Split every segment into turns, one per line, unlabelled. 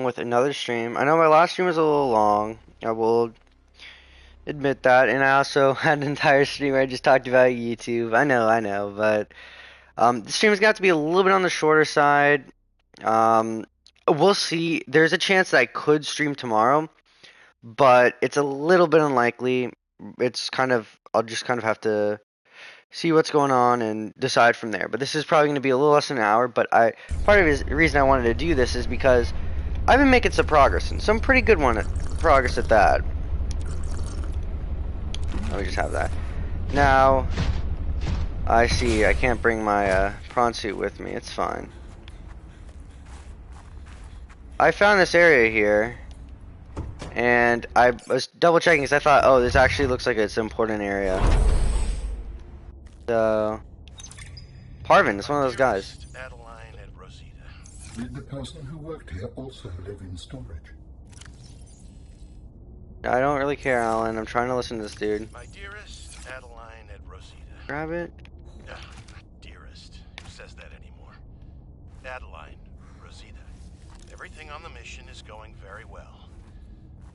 along with another stream. I know my last stream was a little long. I will admit that, and I also had an entire stream where I just talked about YouTube. I know, but the stream's got to be a little bit on the shorter side. Um, we'll see. There's a chance that I could stream tomorrow, but it's a little bit unlikely. I'll just kind of have to see what's going on and decide from there. But this is probably going to be a little less than an hour. But part of the reason I wanted to do this is because I've been making some progress, and some pretty good progress at that. Let me just have that. Now, I see I can't bring my prawn suit with me. It's fine. I found this area here, and I was double checking because I thought, oh, this actually looks like it's an important area. So, Parvin is one of those guys.
Did the person who worked here also live in storage?
I don't really care, Alan. I'm trying to listen to this dude.
My dearest Adeline at Rosita.
Grab it.
Not dearest. Who says that anymore? Adeline, Rosita. Everything on the mission is going very well.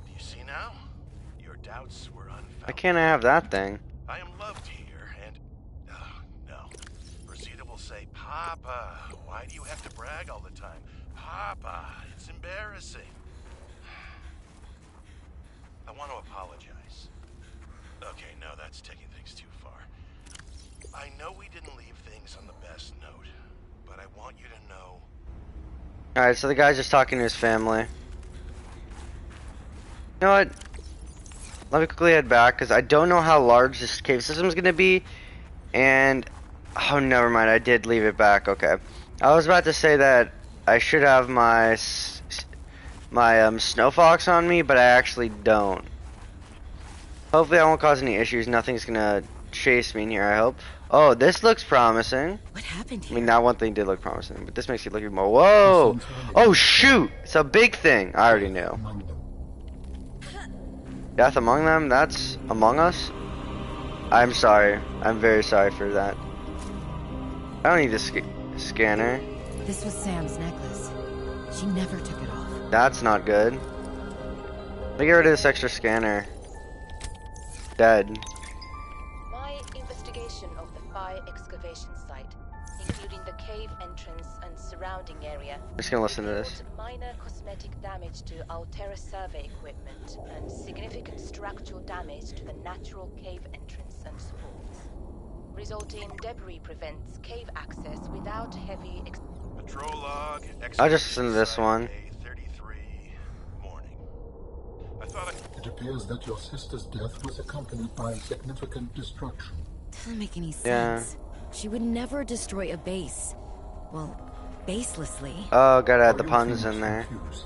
Do you see now? Your doubts were unfounded.
Why can't I have that thing?
I am loved here, and no. Rosita will say, "Papa, why do you have to brag all the time? Papa, it's embarrassing." I want to apologize. Okay, no, that's taking things too far. I know we didn't leave things on the best note, but I want you to know.
Alright, so the guy's just talking to his family. You know what? Let me quickly head back, because I don't know how large this cave system is going to be. And, oh, never mind, I did leave it back. Okay. I was about to say that I should have my Snow Fox on me, but I actually don't. Hopefully I won't cause any issues. Nothing's gonna chase me in here, I hope. Oh, this looks promising.
What happened here?
I mean, that one thing did look promising, but this makes it look even more. Whoa! Oh, shoot! It's a big thing. I already knew. Death among them? That's Among Us? I'm sorry. I'm very sorry for that. I don't need this scanner.
This was Sam's necklace. She never took it off.
That's not good. Let me get rid of this extra scanner. Dead.
My investigation of the fire excavation site, including the cave entrance and surrounding area,
I'm just gonna listen to this.
revealed minor cosmetic damage to Altera survey equipment and significant structural damage to the natural cave entrance and supports. Resulting debris prevents cave access without heavy
Patrol log.
I'll just listen to this one.
It appears that your sister's death was accompanied by significant destruction.
Doesn't make any sense.
Yeah.
She would never destroy a base. Well, baselessly.
Oh, gotta add the
Are you
puns
feeling
in there.
confused?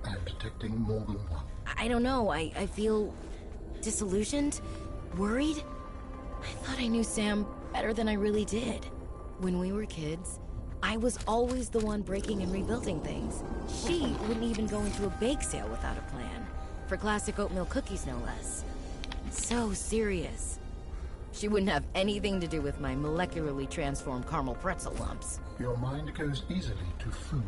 I'm detecting more than one.
I don't know. I feel disillusioned, worried. I thought I knew Sam better than I really did. When we were kids, I was always the one breaking and rebuilding things. She wouldn't even go into a bake sale without a plan. For classic oatmeal cookies, no less. So serious. She wouldn't have anything to do with my molecularly transformed caramel pretzel lumps.
Your mind goes easily to food.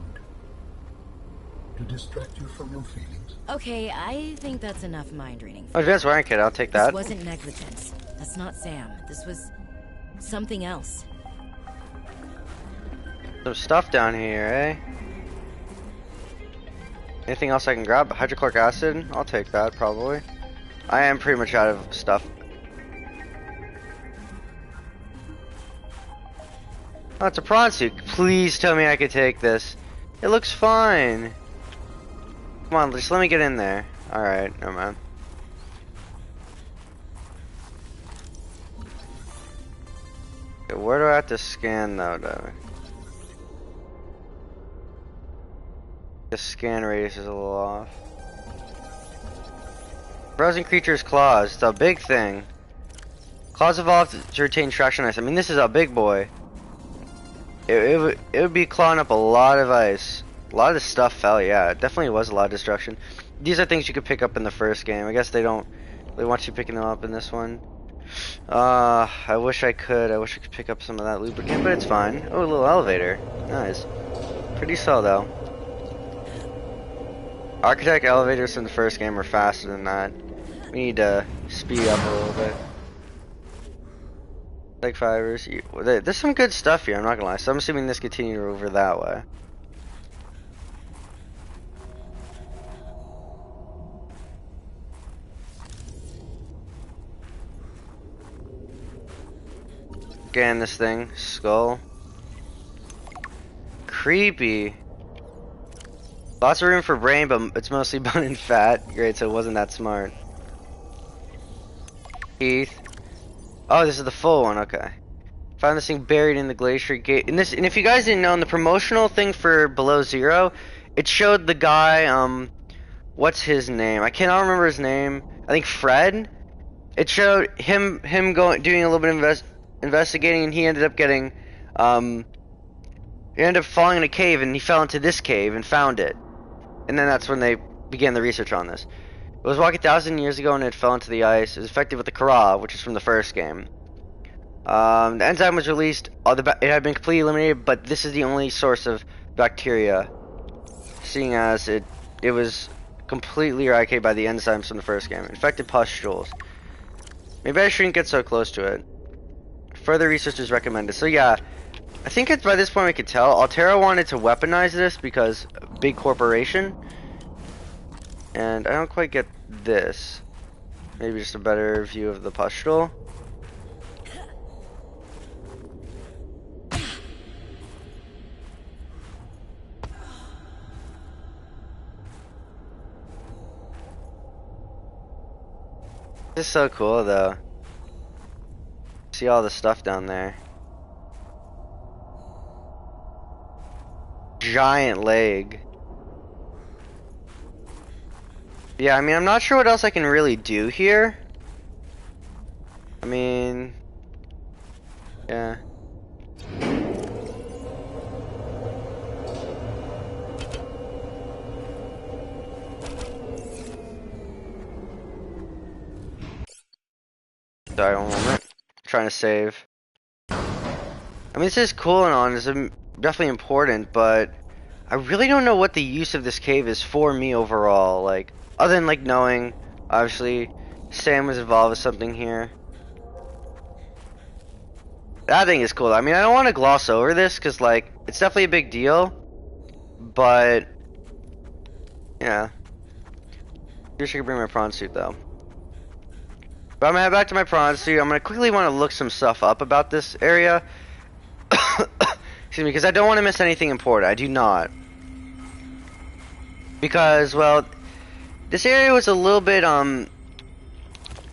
To distract you from your feelings.
Okay, I think that's enough mind reading.
Oh, that's wearing kid. I'll take that.
This wasn't negligence. That's not Sam. This was something else.
Some stuff down here, eh? Anything else I can grab? Hydrochloric acid? I'll take that, probably. I am pretty much out of stuff. Oh, it's a prawn suit. Please tell me I could take this. It looks fine. Come on, just let me get in there. Alright, never mind. Okay, where do I have to scan, though? The scan radius is a little off. Frozen creature's claws. It's a big thing. Claws evolved to retain traction ice. I mean, this is a big boy. It would be clawing up a lot of ice. A lot of the stuff fell, yeah. It definitely was a lot of destruction. These are things you could pick up in the first game. I guess they don't really want you picking them up in this one. I wish I could. I wish I could pick up some of that lubricant, but it's fine. Oh, a little elevator. Nice. Pretty slow, though. Architect elevators from the first game are faster than that. We need to speed up a little bit. Like fibers. There's some good stuff here, I'm not gonna lie. So I'm assuming this continued over that way. Scan this thing. Skull. Creepy. Lots of room for brain, but it's mostly bone and fat. Great, so it wasn't that smart. Teeth. Oh, this is the full one, okay. Found this thing buried in the glacier gate. And if you guys didn't know, in the promotional thing for Below Zero, it showed the guy, what's his name? I cannot remember his name. I think Fred. It showed him doing a little bit of investigating, and he ended up getting, he ended up falling in a cave, and he fell into this cave and found it. And then that's when they began the research on this. It was walking 1,000 years ago and it fell into the ice. It was affected with the Kara, which is from the first game. The enzyme was released. It had been completely eliminated, but this is the only source of bacteria, seeing as it was completely eradicated by the enzymes from the first game. Infected pustules. Maybe I shouldn't get so close to it. Further research is recommended. So yeah, I think by this point we could tell. Altera wanted to weaponize this because big corporation. And I don't quite get this. Maybe just a better view of the pustule. This is so cool though. See all the stuff down there. Giant leg. Yeah, I mean, I'm not sure what else I can really do here. I mean, yeah. Sorry, one moment. Trying to save. I mean, this is cool and on. It's definitely important, but I really don't know what the use of this cave is for me overall. Like, other than like knowing, obviously, Sam was involved with something here. That thing is cool. I mean, I don't want to gloss over this because, like, it's definitely a big deal. But, yeah. I wish I could bring my prawn suit though. But I'm gonna head back to my prawn suit. I'm gonna quickly want to look some stuff up about this area. Excuse me, because I don't want to miss anything important. I do not. Because, well, this area was a little bit out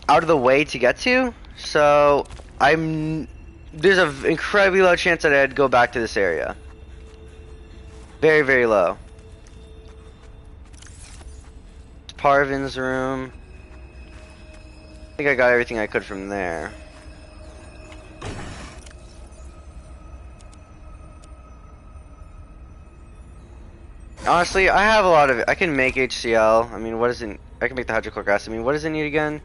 of the way to get to, so there's an incredibly low chance that I'd go back to this area. Very, very low. It's Parvin's room. I think I got everything I could from there. Honestly, I have a lot of it. I can make HCl. I mean, what is it? I can make the hydrochloric acid. I mean, what does it need again?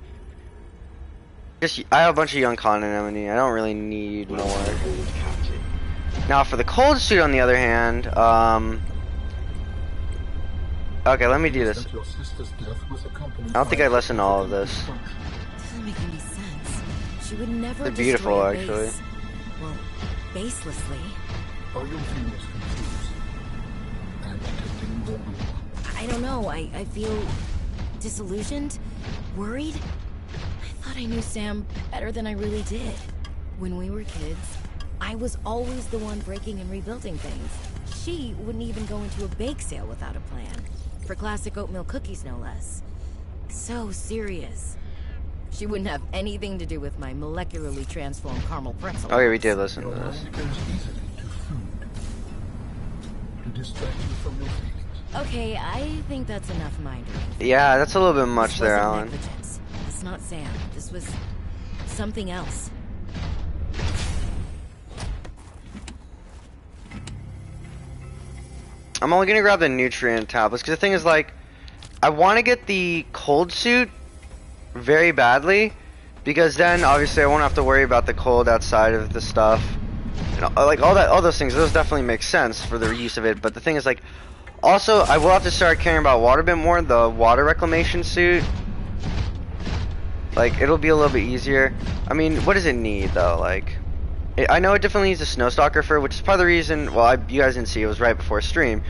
I have a bunch of young con anemone. I don't really need more. Now, for the cold suit, on the other hand, okay, let me do this. I don't think I listened to all of this.
Doesn't make any sense. She would never.
They're beautiful,
destroy a
actually.
base. Well, baselessly. I don't know. I feel disillusioned, worried. I thought I knew Sam better than I really did. When we were kids, I was always the one breaking and rebuilding things. She wouldn't even go into a bake sale without a plan. For classic oatmeal cookies, no less. So serious. She wouldn't have anything to do with my molecularly transformed caramel pretzel.
Oh yeah, we did listen to this.
Okay, I think that's enough minding.
Yeah, that's a little bit much there, Alan.
Negligence. It's not Sam. This was something else.
I'm only gonna grab the nutrient tablets because the thing is, like, I want to get the cold suit very badly because then obviously I won't have to worry about the cold outside of the stuff. You know, like all those things. Those definitely make sense for the use of it. But the thing is, like, Also, I will have to start caring about water a bit more. The water reclamation suit, like, it'll be a little bit easier. I mean, what does it need though? Like, I know it definitely needs a snow stalker fur, which is part of the reason. Well, you guys didn't see, it was right before stream.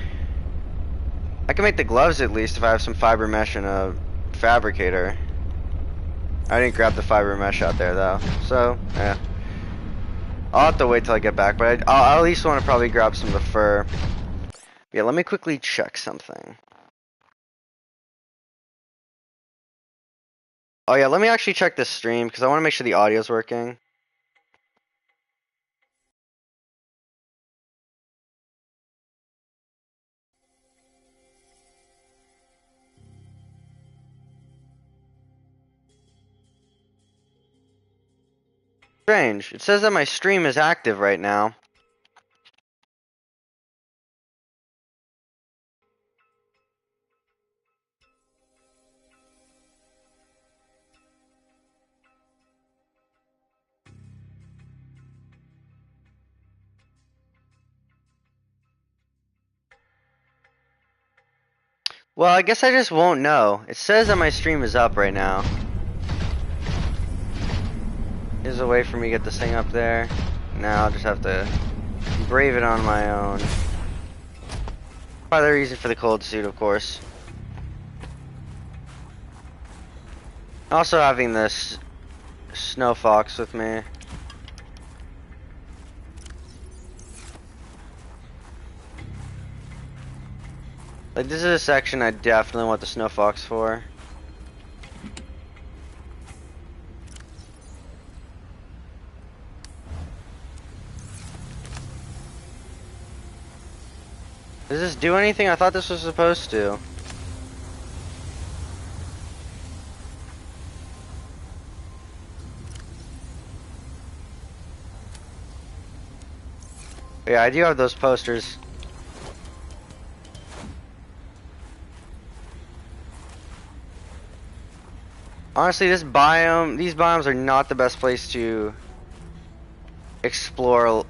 I can make the gloves at least if I have some fiber mesh and a fabricator. I didn't grab the fiber mesh out there though, so yeah. I'll have to wait till I get back, but I'll at least want to probably grab some of the fur. Yeah, let me quickly check something. Oh yeah, let me actually check this stream because I want to make sure the audio's working. Strange. It says that my stream is active right now. Well, I guess I just won't know. It says that my stream is up right now. There's a way for me to get this thing up there. Now I'll just have to brave it on my own. Part of the reason for the cold suit, of course. Also having this snow fox with me. Like, this is a section I definitely want the snow fox for. Does this do anything? I thought this was supposed to. Yeah, I do have those posters. Honestly, these biomes are not the best place to explore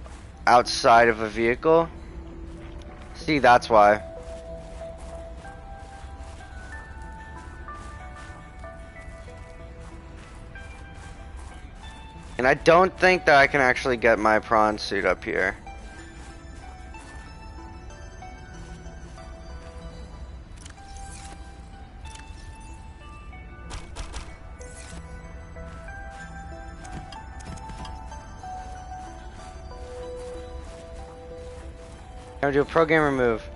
outside of a vehicle. See, that's why. And I don't think that I can actually get my prawn suit up here. I'm gonna do a program remove.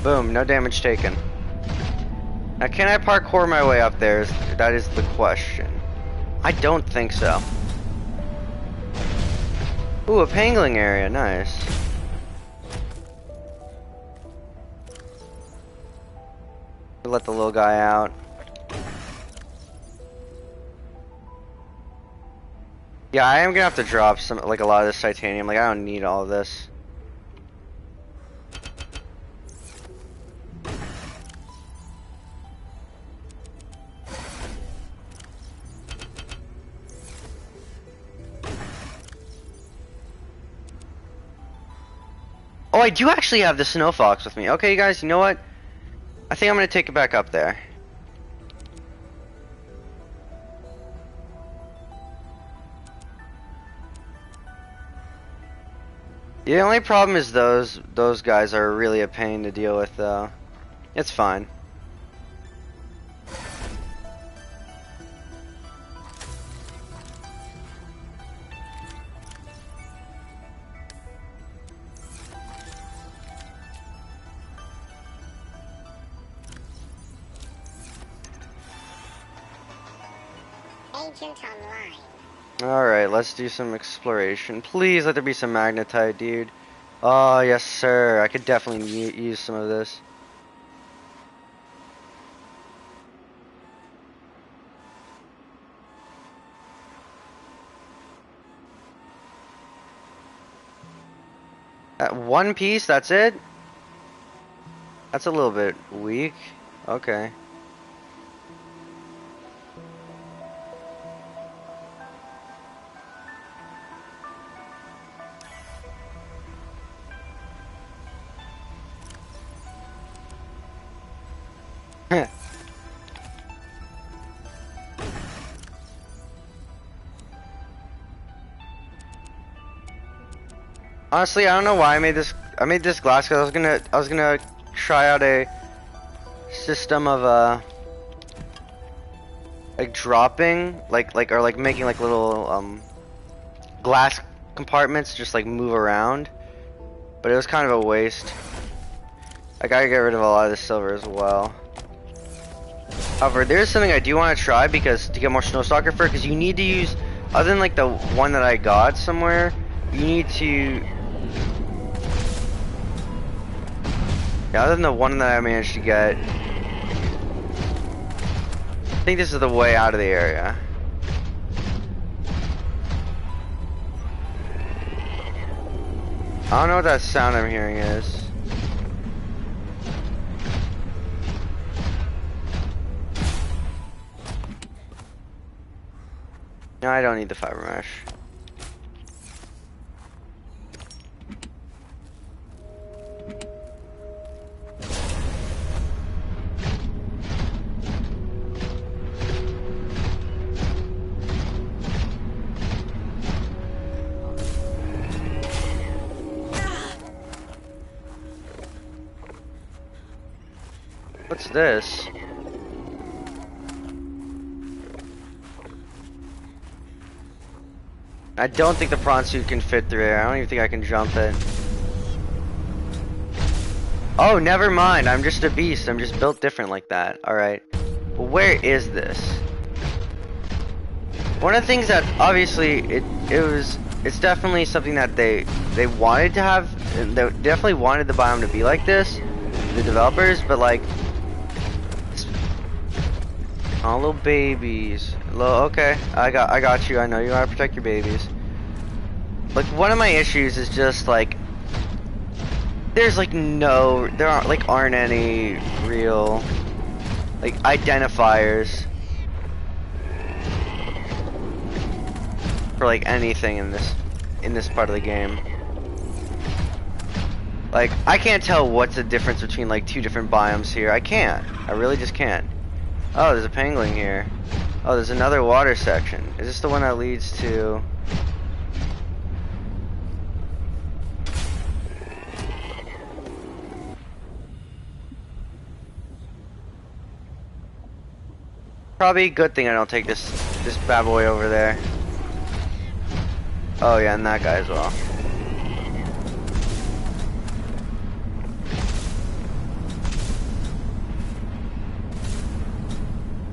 Boom, no damage taken. Now, can I parkour my way up there? That is the question. I don't think so. Ooh, a pangolin area, nice. Let the little guy out. Yeah, I am gonna have to drop some, like, a lot of this titanium. Like, I don't need all of this. Oh, I do actually have the snow fox with me. Okay, you guys, you know what? I think I'm gonna take it back up there. The only problem is those guys are really a pain to deal with, though. It's fine.
Agent online.
Alright, let's do some exploration. Please let there be some magnetite, dude. Oh, yes, sir. I could definitely use some of this. At one piece, that's it? That's a little bit weak. Okay. Honestly, I don't know why I made this. I made this glass because I was gonna try out a system of like dropping, or like making like little glass compartments just like move around. But it was kind of a waste. I gotta get rid of a lot of the silver as well. However, there's something I do want to try because to get more Snowstalker fur, because you need to use, other than like the one that I got somewhere, you need to. Yeah, other than the one that I managed to get, I think this is the way out of the area. I don't know what that sound I'm hearing is. No, I don't need the fiber mesh. What's this? I don't think the prawn suit can fit through there. I don't even think I can jump it. Oh, never mind. I'm just a beast. I'm just built different like that. Alright. Well, where is this? One of the things that obviously it's definitely something that they wanted to have. They definitely wanted the biome to be like this, the developers, but like, oh, little babies. Okay, I got you. I know you gotta protect your babies. Like, one of my issues is just like, there aren't any real like identifiers for like anything in this part of the game. Like, I can't tell what's the difference between like two different biomes here. I can't. I really just can't. Oh, there's a pangolin here. Oh, there's another water section. Is this the one that leads to? Probably a good thing I don't take this bad boy over there. Oh yeah, and that guy as well.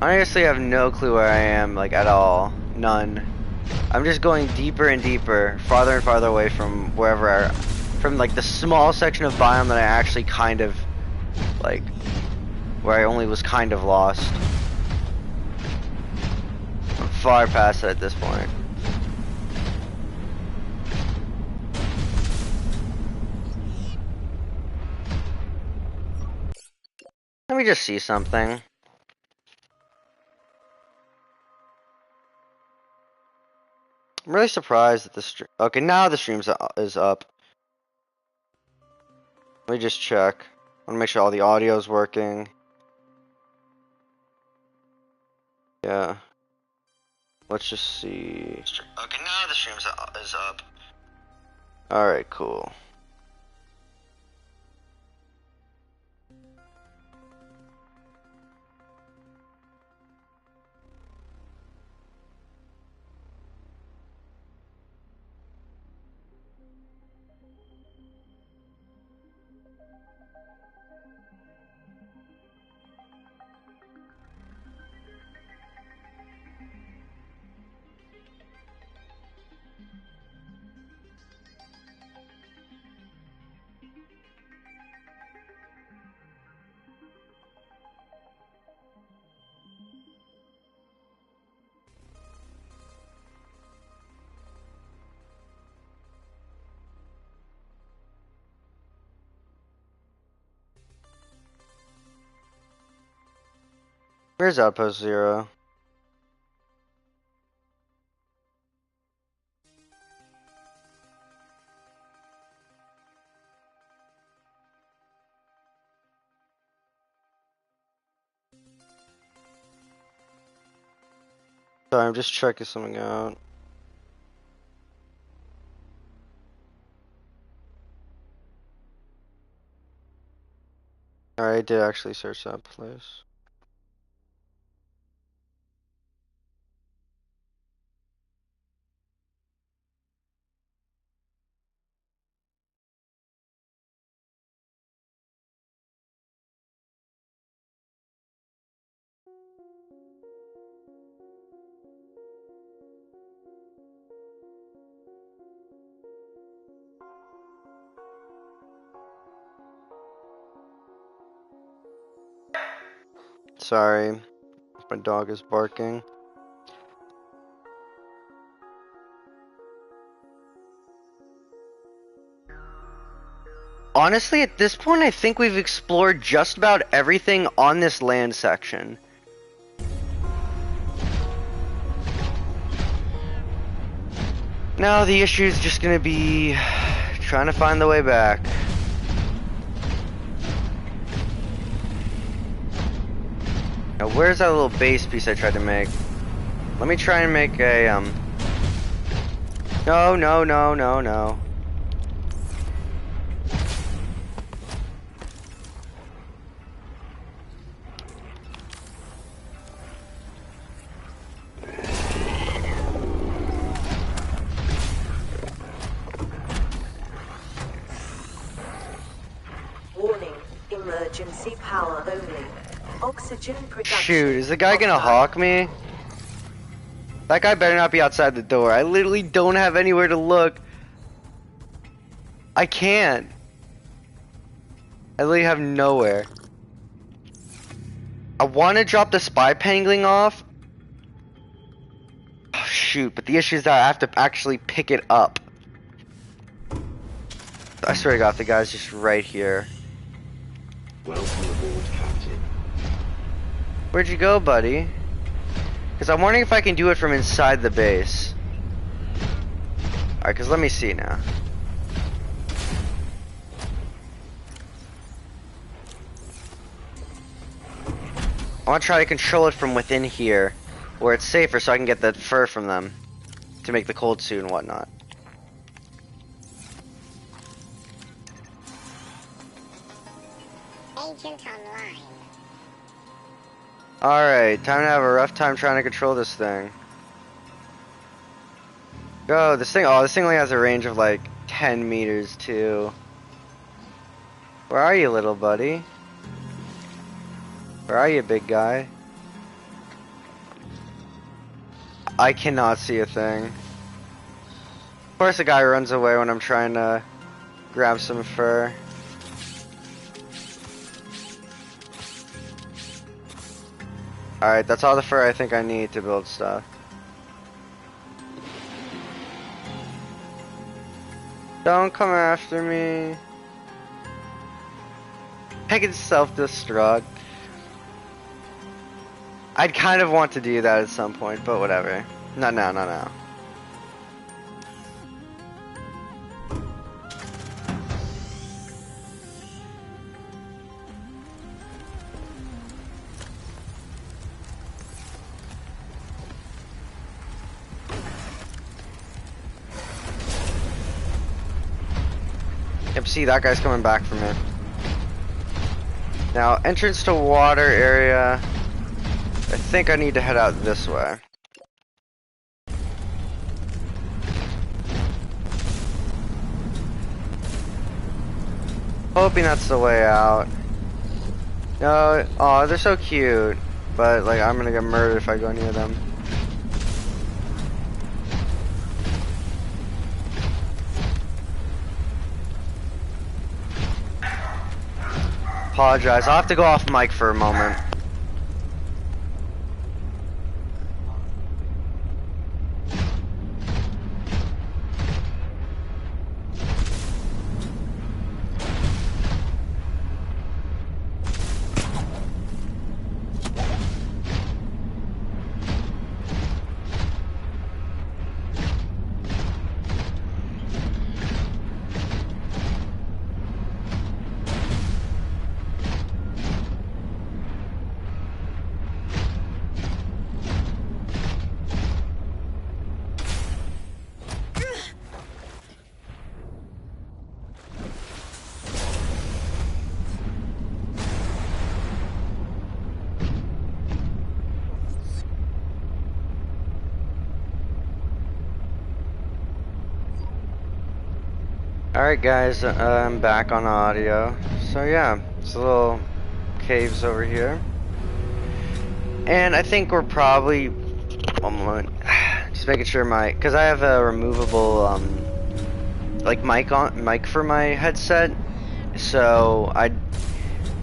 I honestly have no clue where I am, like, at all. None. I'm just going deeper and deeper, farther and farther away from from like the small section of biome that I actually kind of, like, where I only was kind of lost. I'm far past it at this point. Let me just see something. I'm really surprised that the stream. Okay, now the stream is up. Let me just check. I want to make sure all the audio is working. Yeah. Let's just see. Okay, now the stream is up. Alright, cool. Where's Outpost Zero? Sorry, I'm just checking something out. Alright, I did actually search that place. Sorry, my dog is barking. Honestly, at this point, I think we've explored just about everything on this land section. Now the issue is just gonna be trying to find the way back. Now, where's that little base piece I tried to make? Let me try and make a, No, no, no, no, no.
Warning, emergency power only. Oxygen production.
Shoot, is the guy gonna hawk me? That guy better not be outside the door. I literally don't have anywhere to look. I can't. I literally have nowhere. I want to drop the spy pangling off. Oh, shoot, but the issue is that I have to actually pick it up. I swear to God, the guy's just right here.
Welcome aboard, Captain.
Where'd you go, buddy? Because I'm wondering if I can do it from inside the base. Alright, because let me see now. I want to try to control it from within here, where it's safer so I can get the fur from them to make the cold suit and whatnot.
Agent online.
Alright, time to have a rough time trying to control this thing. Go, this thing only has a range of like 10 meters too. Where are you, little buddy? Where are you, big guy? I cannot see a thing. Of course the guy runs away when I'm trying to grab some fur. Alright, that's all the fur I think I need to build stuff. Don't come after me. I can self-destruct. I'd kind of want to do that at some point, but whatever. Not now, not now. Yep, see, that guy's coming back from it. Now, entrance to water area. I think I need to head out this way. Hoping that's the way out. No, oh, they're so cute. But, like, I'm gonna get murdered if I go near them. Apologize. I'll have to go off mic for a moment. Alright guys, I'm back on audio. So yeah, it's a little caves over here. And I think we're probably, one moment, just making sure cause I have a removable, like mic for my headset. So I'm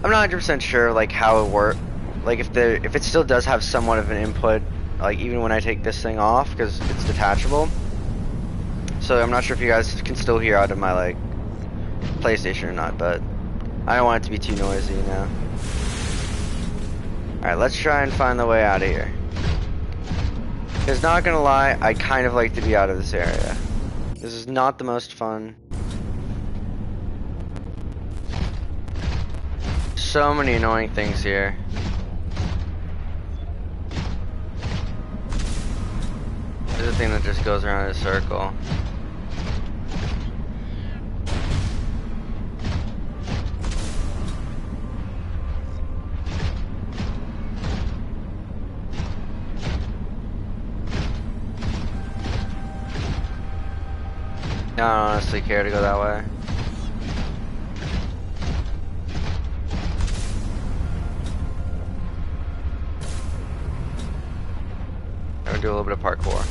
not 100% sure like how it works, like if it still does have somewhat of an input, like even when I take this thing off, cause it's detachable. So I'm not sure if you guys can still hear out of my like PlayStation or not, but I don't want it to be too noisy, you know. Alright, let's try and find the way out of here. Because not gonna lie, I kind of like to be out of this area. This is not the most fun. So many annoying things here. There's a thing that just goes around in a circle. I don't honestly care to go that way. I'm gonna do a little bit of parkour.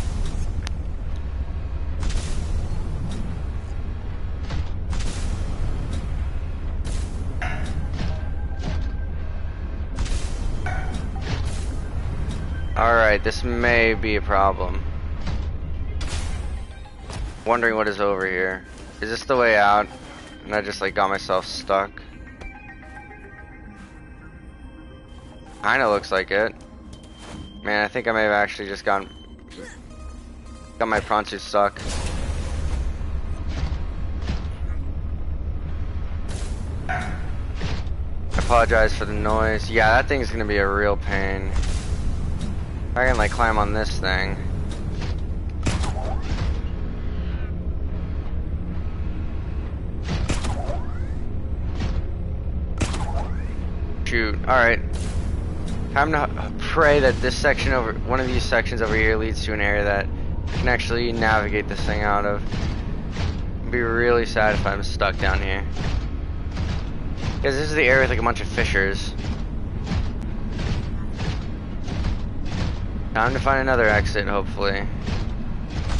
Alright, this may be a problem. Wondering what is over here. Is this the way out? And I just like got myself stuck. Kinda looks like it. Man, I think I may have actually just got my prawn suit stuck. I apologize for the noise. Yeah, that thing's gonna be a real pain. If I can like climb on this thing. Shoot. Alright. Time to pray that this section one of these sections over here leads to an area that I can actually navigate this thing out of. I'd be really sad if I'm stuck down here. Because this is the area with like a bunch of fissures. Time to find another exit, hopefully.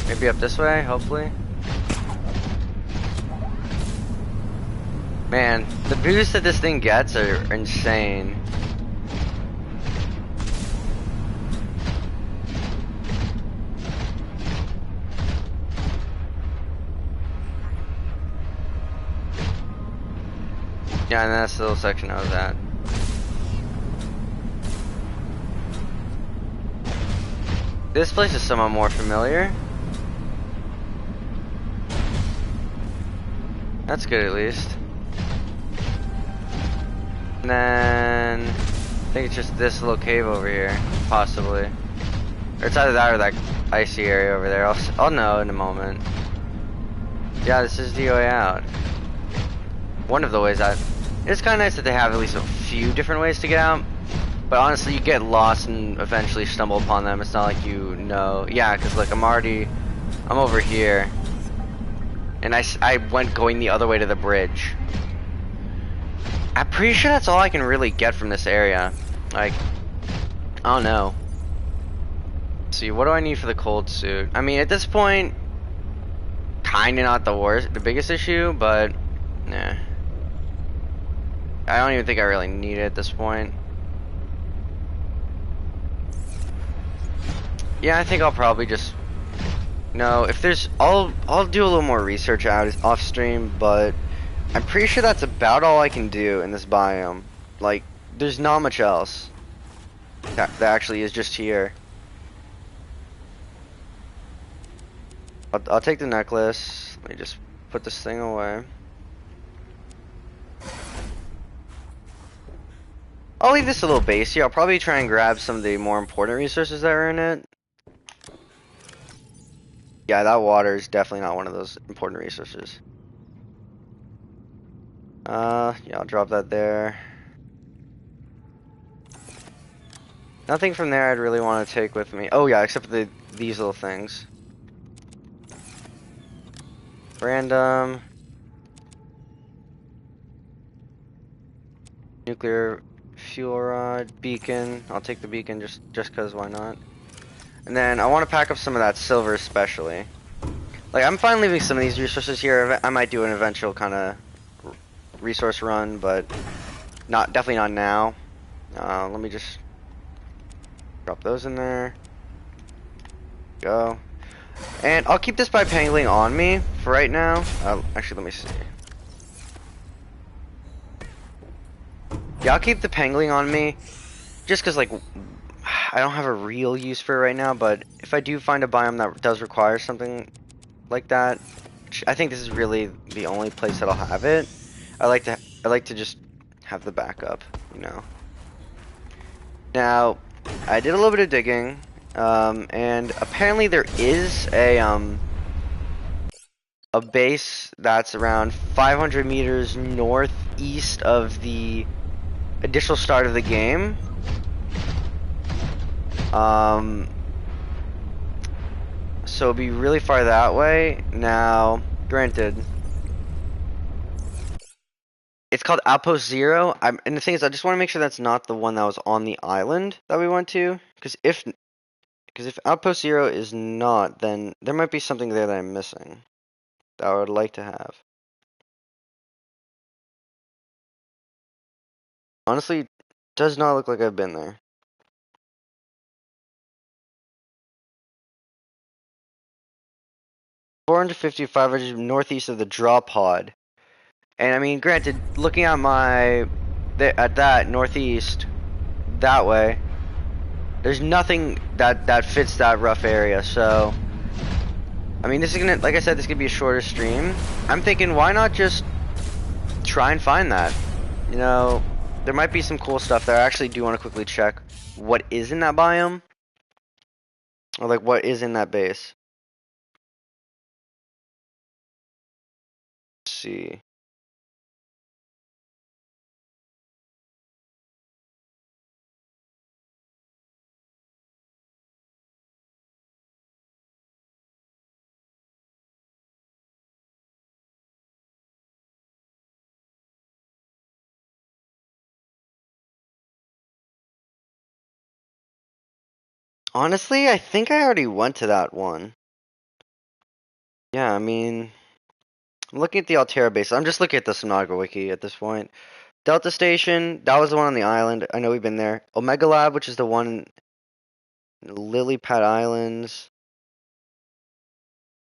Maybe up this way, hopefully. Man, the boosts that this thing gets are insane. Yeah, and that's the little section I was at. This place is somewhat more familiar. That's good at least. And then I think it's just this little cave over here, possibly. Or it's either that or that icy area over there. I'll know in a moment. Yeah, this is the way out. One of the ways out. It's kind of nice that they have at least a few different ways to get out. But honestly, you get lost and eventually stumble upon them. It's not like you know. Yeah, because look, I'm over here. And I went going the other way to the bridge. I'm pretty sure that's all I can really get from this area. Like, I don't know. Let's see, what do I need for the cold suit? I mean, at this point, kinda not the biggest issue, but nah. I don't even think I really need it at this point. Yeah, I think I'll probably just if there's I'll do a little more research off stream, but I'm pretty sure that's about all I can do in this biome. Like, there's not much else that actually is just here. I'll take the necklace. Let me just put this thing away. I'll leave this a little base here. I'll probably try and grab some of the more important resources that are in it. Yeah, that water is definitely not one of those important resources. Yeah, I'll drop that there. Nothing from there I'd really want to take with me. Oh yeah, except for these little things. Random. nuclear fuel rod, beacon. I'll take the beacon just cause why not? And then I want to pack up some of that silver especially. Like I'm fine leaving some of these resources here. I might do an eventual kind of resource run, but definitely not now. Let me just drop those in there. Go. And I'll keep this by pangling on me for right now. Actually, let me see. Yeah, I'll keep the pangling on me. Just because, like, I don't have a real use for it right now. But if I do find a biome that does require something like that, I think this is really the only place that I'll have it. I like to just have the backup, you know. Now, I did a little bit of digging, and apparently there is a base that's around 500 meters northeast of the initial start of the game. So it'll be really far that way. Now, granted, it's called Outpost Zero. And the thing is, I just want to make sure that's not the one that was on the island that we went to. Because if Outpost Zero is not, then there might be something there that I'm missing that I would like to have. Honestly, does not look like I've been there. 450, 500 northeast of the draw pod. And I mean, granted, looking at at that northeast, that way, there's nothing that fits that rough area. So, I mean, this is gonna, like I said, this could be a shorter stream. I'm thinking, why not just try and find that? You know, there might be some cool stuff there. I actually do want to quickly check what is in that biome, or like what is in that base. Let's see. Honestly, I think I already went to that one. Yeah, I mean, I'm looking at the Altera base. I'm just looking at the Subnautica wiki at this point. Delta Station, that was the one on the island. I know we've been there. Omega Lab, which is the one in Lily Pad Islands.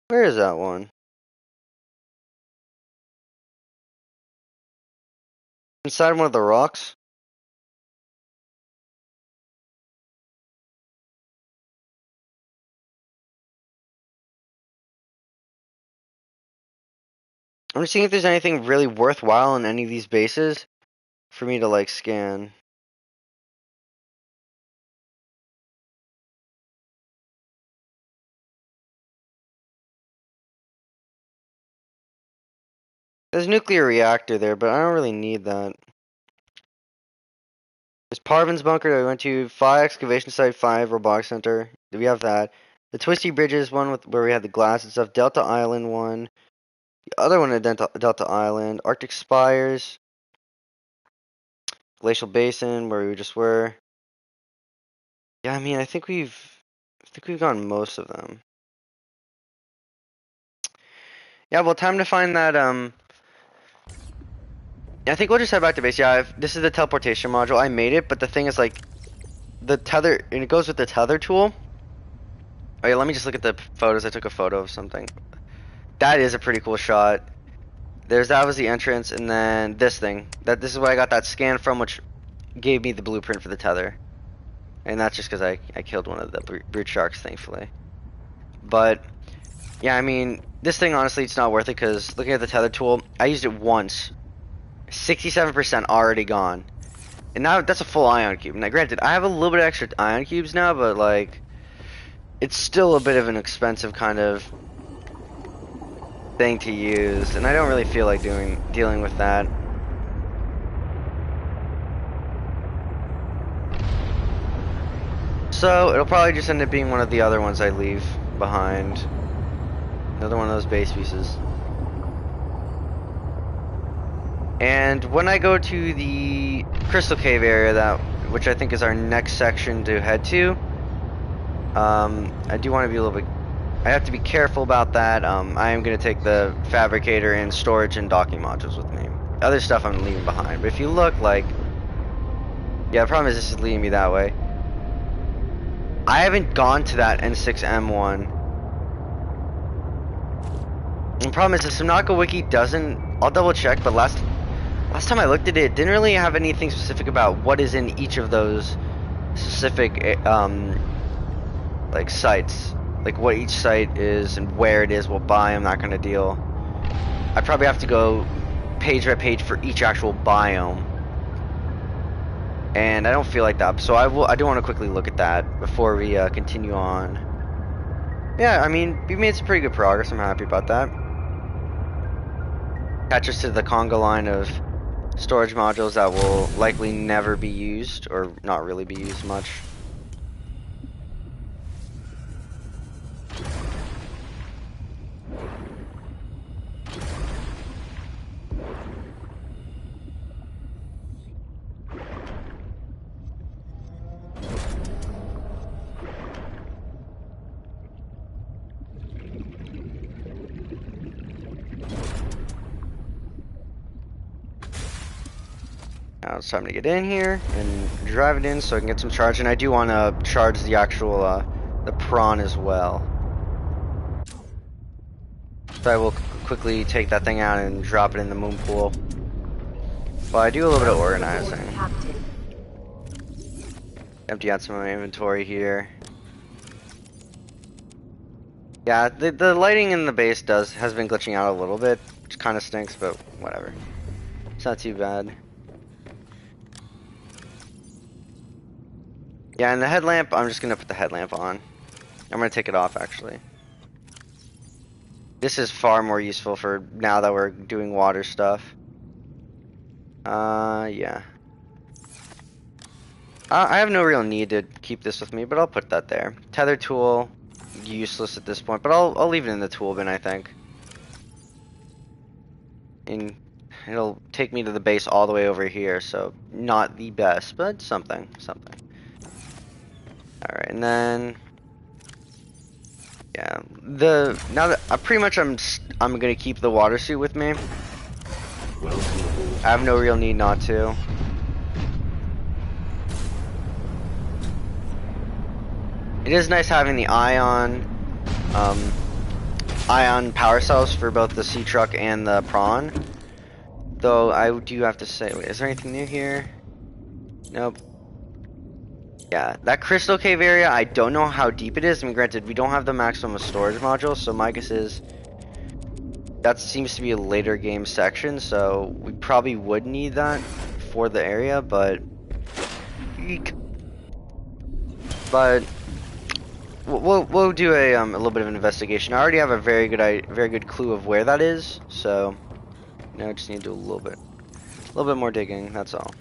Where is that one? Inside one of the rocks? I'm just seeing if there's anything really worthwhile in any of these bases for me to like scan. There's a nuclear reactor there, but I don't really need that. There's Parvin's bunker that we went to, 5 excavation site, 5 robotics center. We have that. The Twisty Bridges one where we had the glass and stuff. Delta Island one. The other one at Delta Island. Arctic Spires. Glacial Basin where we just were. Yeah, I mean I think we've gone most of them. Yeah, well time to find that I think we'll just head back to base. Yeah, this is the teleportation module. I made it, but the thing is like the tether, and it goes with the tether tool. Oh yeah, let me just look at the photos. I took a photo of something. That is a pretty cool shot. That was the entrance, and then this thing. This is where I got that scan from, which gave me the blueprint for the tether. And that's just because I killed one of the brute sharks, thankfully. But yeah, I mean, this thing honestly, it's not worth it because looking at the tether tool, I used it once. 67% already gone. And now that's a full ion cube. Now granted, I have a little bit of extra ion cubes now, but like, it's still a bit of an expensive kind of thing to use, and I don't really feel like dealing with that. So it'll probably just end up being one of the other ones I leave behind. Another one of those base pieces. And when I go to the Crystal Cave area, which I think is our next section to head to, I do want to be a little bit. I have to be careful about that. I am going to take the fabricator and storage and docking modules with me. Other stuff I'm leaving behind. But if you look, like, yeah, the problem is this is leading me that way. I haven't gone to that N6M1. The problem is the Subnautica wiki doesn't. I'll double check, but last time I looked at it, it didn't really have anything specific about what is in each of those specific like sites, like what each site is and where it is, what biome, that kind of deal. I probably have to go page by page for each actual biome, and I don't feel like that. So I do want to quickly look at that before we continue on. Yeah, I mean, we made some pretty good progress. I'm happy about that. Catch us to the conga line of storage modules that will likely never be used, or not really be used much. Now it's time to get in here and drive it in so I can get some charge, and I do want to charge the actual the prawn as well. So I will quickly take that thing out and drop it in the moon pool. Well, I do a little bit of organizing. Empty out some of my inventory here. Yeah, the lighting in the base has been glitching out a little bit, which kind of stinks, but whatever. It's not too bad. Yeah, and the headlamp, I'm just gonna put the headlamp on. I'm gonna take it off, actually. This is far more useful for now that we're doing water stuff. Yeah. I have no real need to keep this with me, but I'll put that there. Tether tool, useless at this point, but I'll leave it in the tool bin, I think. And it'll take me to the base all the way over here, so not the best, but something. Alright, and then yeah, now that I'm gonna keep the water suit with me. I have no real need not to. It is nice having the ion power cells for both the sea truck and the prawn. Though I do have to say, wait, is there anything new here? Nope. Yeah, that crystal cave area, I don't know how deep it is. I mean, granted, we don't have the maximum storage module, so my guess is that seems to be a later game section, so we probably would need that for the area, but we'll do a little bit of an investigation. I already have a very good clue of where that is, so now I just need to do a little bit more digging. That's all.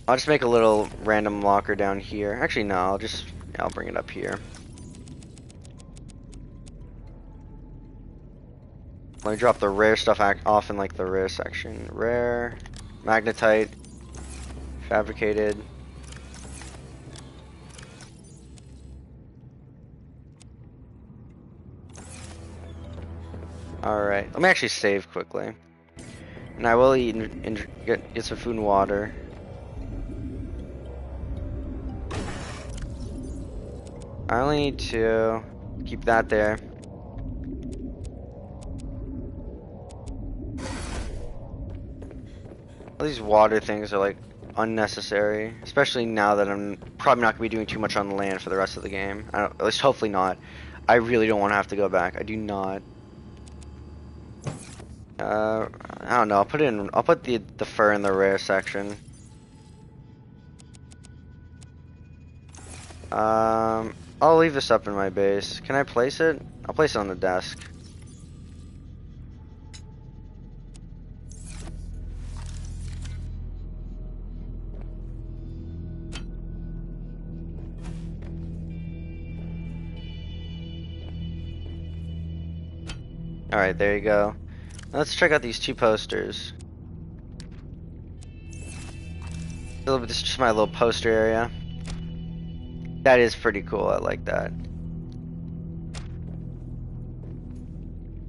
I'll just make a little random locker down here. Actually, no, I'll bring it up here. Let me drop the rare stuff off in like the rare section. Rare, magnetite, fabricated. Alright, let me actually save quickly. And I will eat and get some food and water. I only need to keep that there. All these water things are like unnecessary, especially now that I'm probably not gonna be doing too much on the land for the rest of the game. At least hopefully not. I really don't want to have to go back. I do not. I don't know. I'll put the fur in the rare section. I'll leave this up in my base. Can I place it? I'll place it on the desk. Alright, there you go. Let's check out these two posters. This is just my little poster area. That is pretty cool. I like that.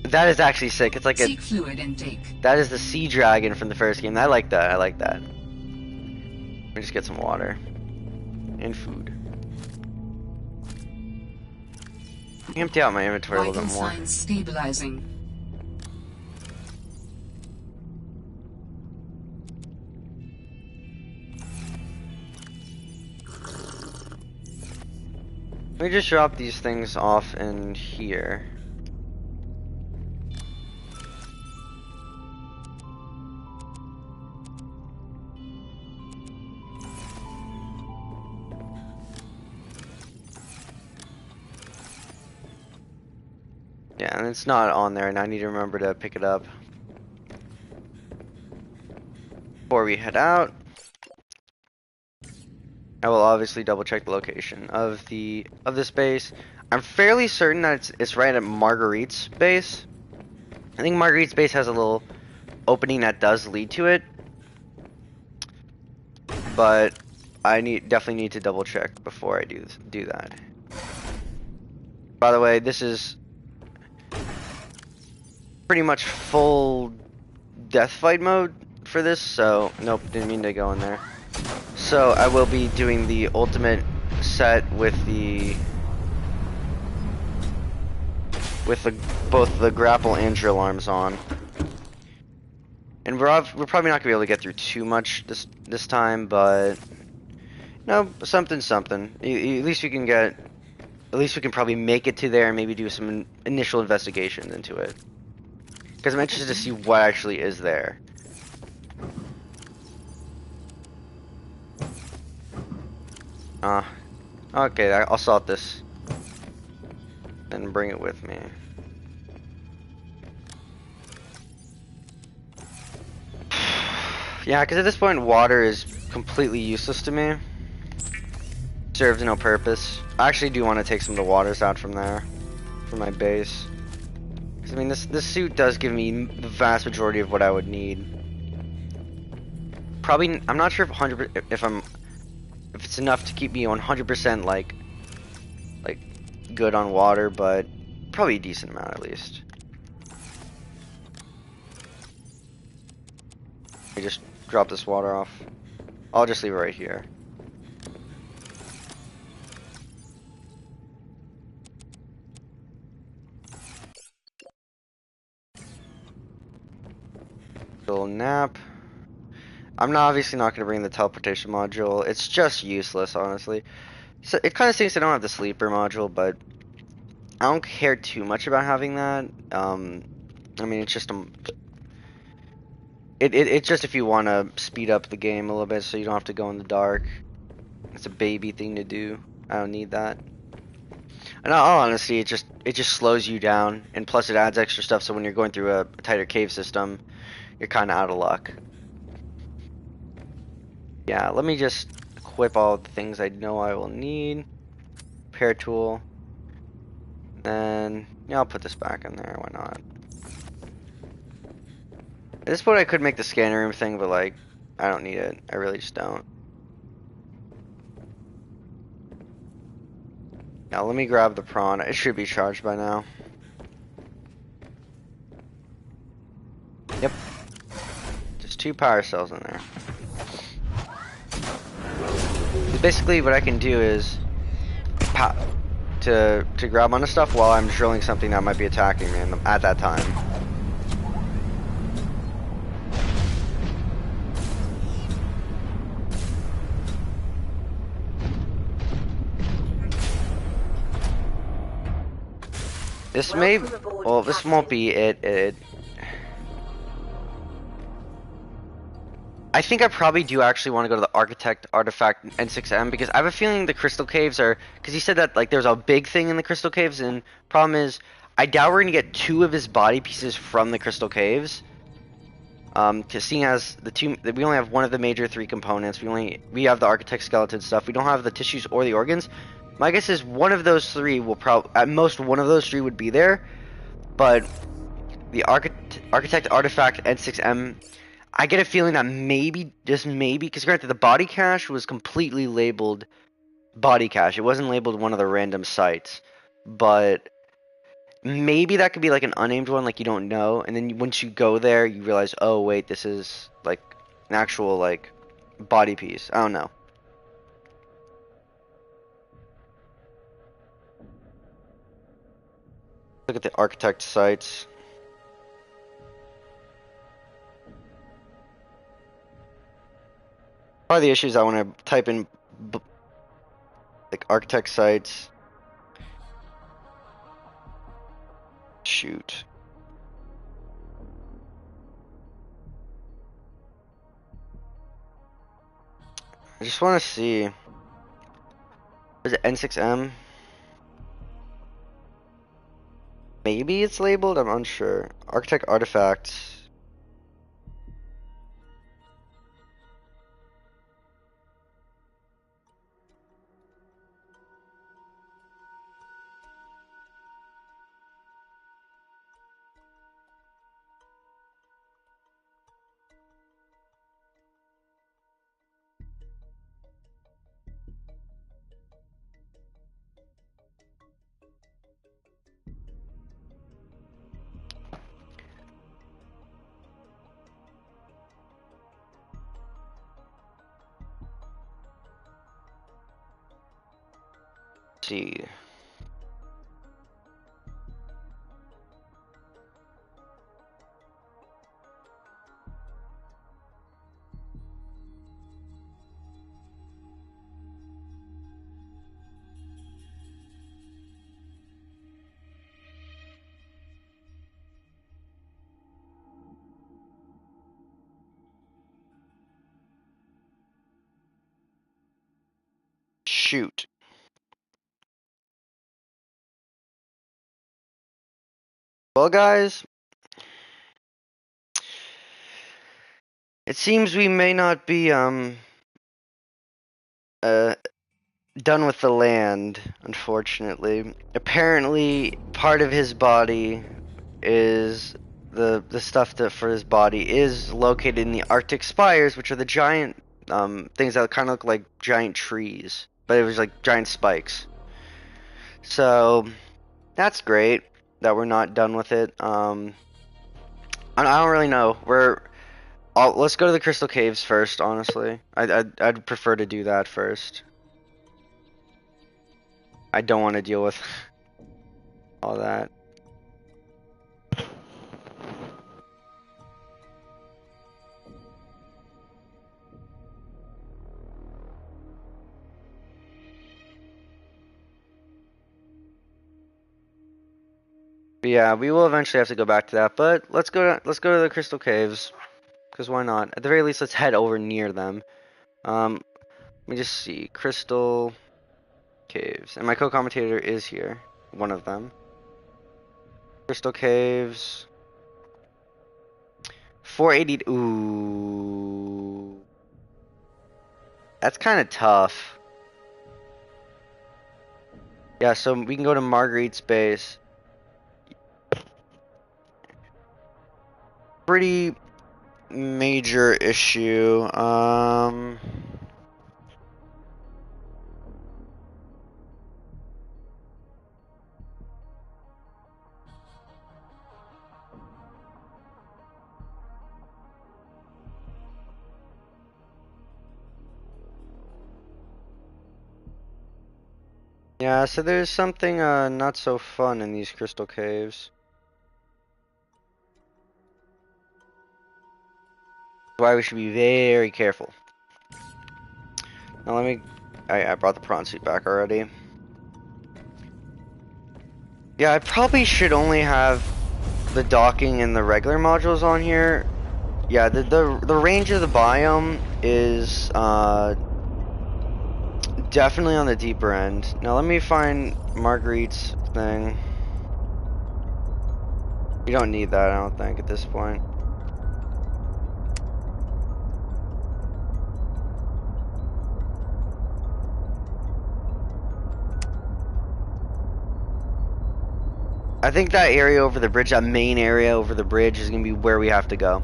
That is actually sick. It's like
Seek fluid intake.
That is the sea dragon from the first game. I like that. I like that. Let me just get some water and food. Empty out my inventory a little bit more.
Signs stabilizing.
Let me just drop these things off in here. Yeah, and it's not on there, and I need to remember to pick it up before we head out. I will obviously double check the location of this base. I'm fairly certain that it's right at Marguerite's base. I think Marguerite's base has a little opening that does lead to it, but I definitely need to double check before I do that. By the way, this is pretty much full death fight mode for this, so nope, didn't mean to go in there. So I will be doing the ultimate set with both the grapple and drill arms on, and we're probably not gonna be able to get through too much this time, but no, something. At least we can probably make it to there and maybe do some initial investigations into it. Because I'm interested to see what actually is there. Okay, I'll salt this and bring it with me. Yeah, because at this point, water is completely useless to me. Serves no purpose. I actually do want to take some of the waters out from there, from my base. I mean, this suit does give me the vast majority of what I would need. Probably, I'm not sure if it's enough to keep me 100% like good on water, but probably a decent amount at least. Let me just drop this water off. I'll just leave it right here. Little nap. I'm obviously not going to bring the teleportation module. It's just useless, honestly. So it kind of stinks I don't have the sleeper module, but I don't care too much about having that. I mean, it's just it's just if you want to speed up the game a little bit, so you don't have to go in the dark. It's a baby thing to do. I don't need that. And all honesty, it just slows you down, and plus it adds extra stuff. So when you're going through a tighter cave system, you're kind of out of luck. Yeah, let me just equip all the things I know I will need. Repair tool. Then, yeah, I'll put this back in there, why not? At this point I could make the scanner room thing, but like, I don't need it. I really just don't. Now let me grab the prawn. It should be charged by now. Yep. Just 2 power cells in there. Basically what I can do is to grab onto stuff while I'm drilling something that might be attacking me at that time. This may, well, this won't be it. I think I probably do actually want to go to the Architect Artifact N6M, because I have a feeling the Crystal Caves are, because he said that like there's a big thing in the Crystal Caves, and problem is I doubt we're gonna get 2 of his body pieces from the Crystal Caves. Because seeing as we only have one of the major 3 components, we have the Architect Skeleton stuff. We don't have the tissues or the organs. My guess is one of those 3 will at most one of those 3 would be there, but The architect artifact N6M. I get a feeling that maybe, just maybe, because granted the body cache was completely labeled body cache. It wasn't labeled one of the random sites, but maybe that could be like an unnamed one, like you don't know, and then once you go there, you realize, oh wait, this is like an actual like body piece. I don't know. Look at the architect sites. Part of the issue is I want to type in like architect sites. Shoot. I just want to see. Is it N6M? Maybe it's labeled, I'm unsure. Architect artifacts. Let's see. Shoot. Well, guys, it seems we may not be uh done with the land, unfortunately. Apparently, part of his body is the stuff that for his body is located in the Arctic spires, which are the giant things that kind of look like giant trees, but it was like giant spikes. So that's great that we're not done with it. I don't really know. Let's go to the Crystal Caves first. Honestly, I'd prefer to do that first. I don't want to deal with all that. But yeah, we will eventually have to go back to that. But let's go to the Crystal Caves, because why not? At the very least, let's head over near them. Let me just see. Crystal Caves, and my co-commentator is here. One of them. Crystal Caves. 480. Ooh, that's kind of tough. Yeah, so we can go to Marguerite's base. Pretty major issue. Yeah, so there's something not so fun in these crystal caves. Why we should be very careful. Now let me. I brought the prawn suit back already. Yeah, I probably should only have the docking and the regular modules on here. Yeah, the range of the biome is definitely on the deeper end. Now let me find Marguerite's thing. You don't need that, I don't think, at this point. I think that area over the bridge, that main area over the bridge, is gonna be where we have to go.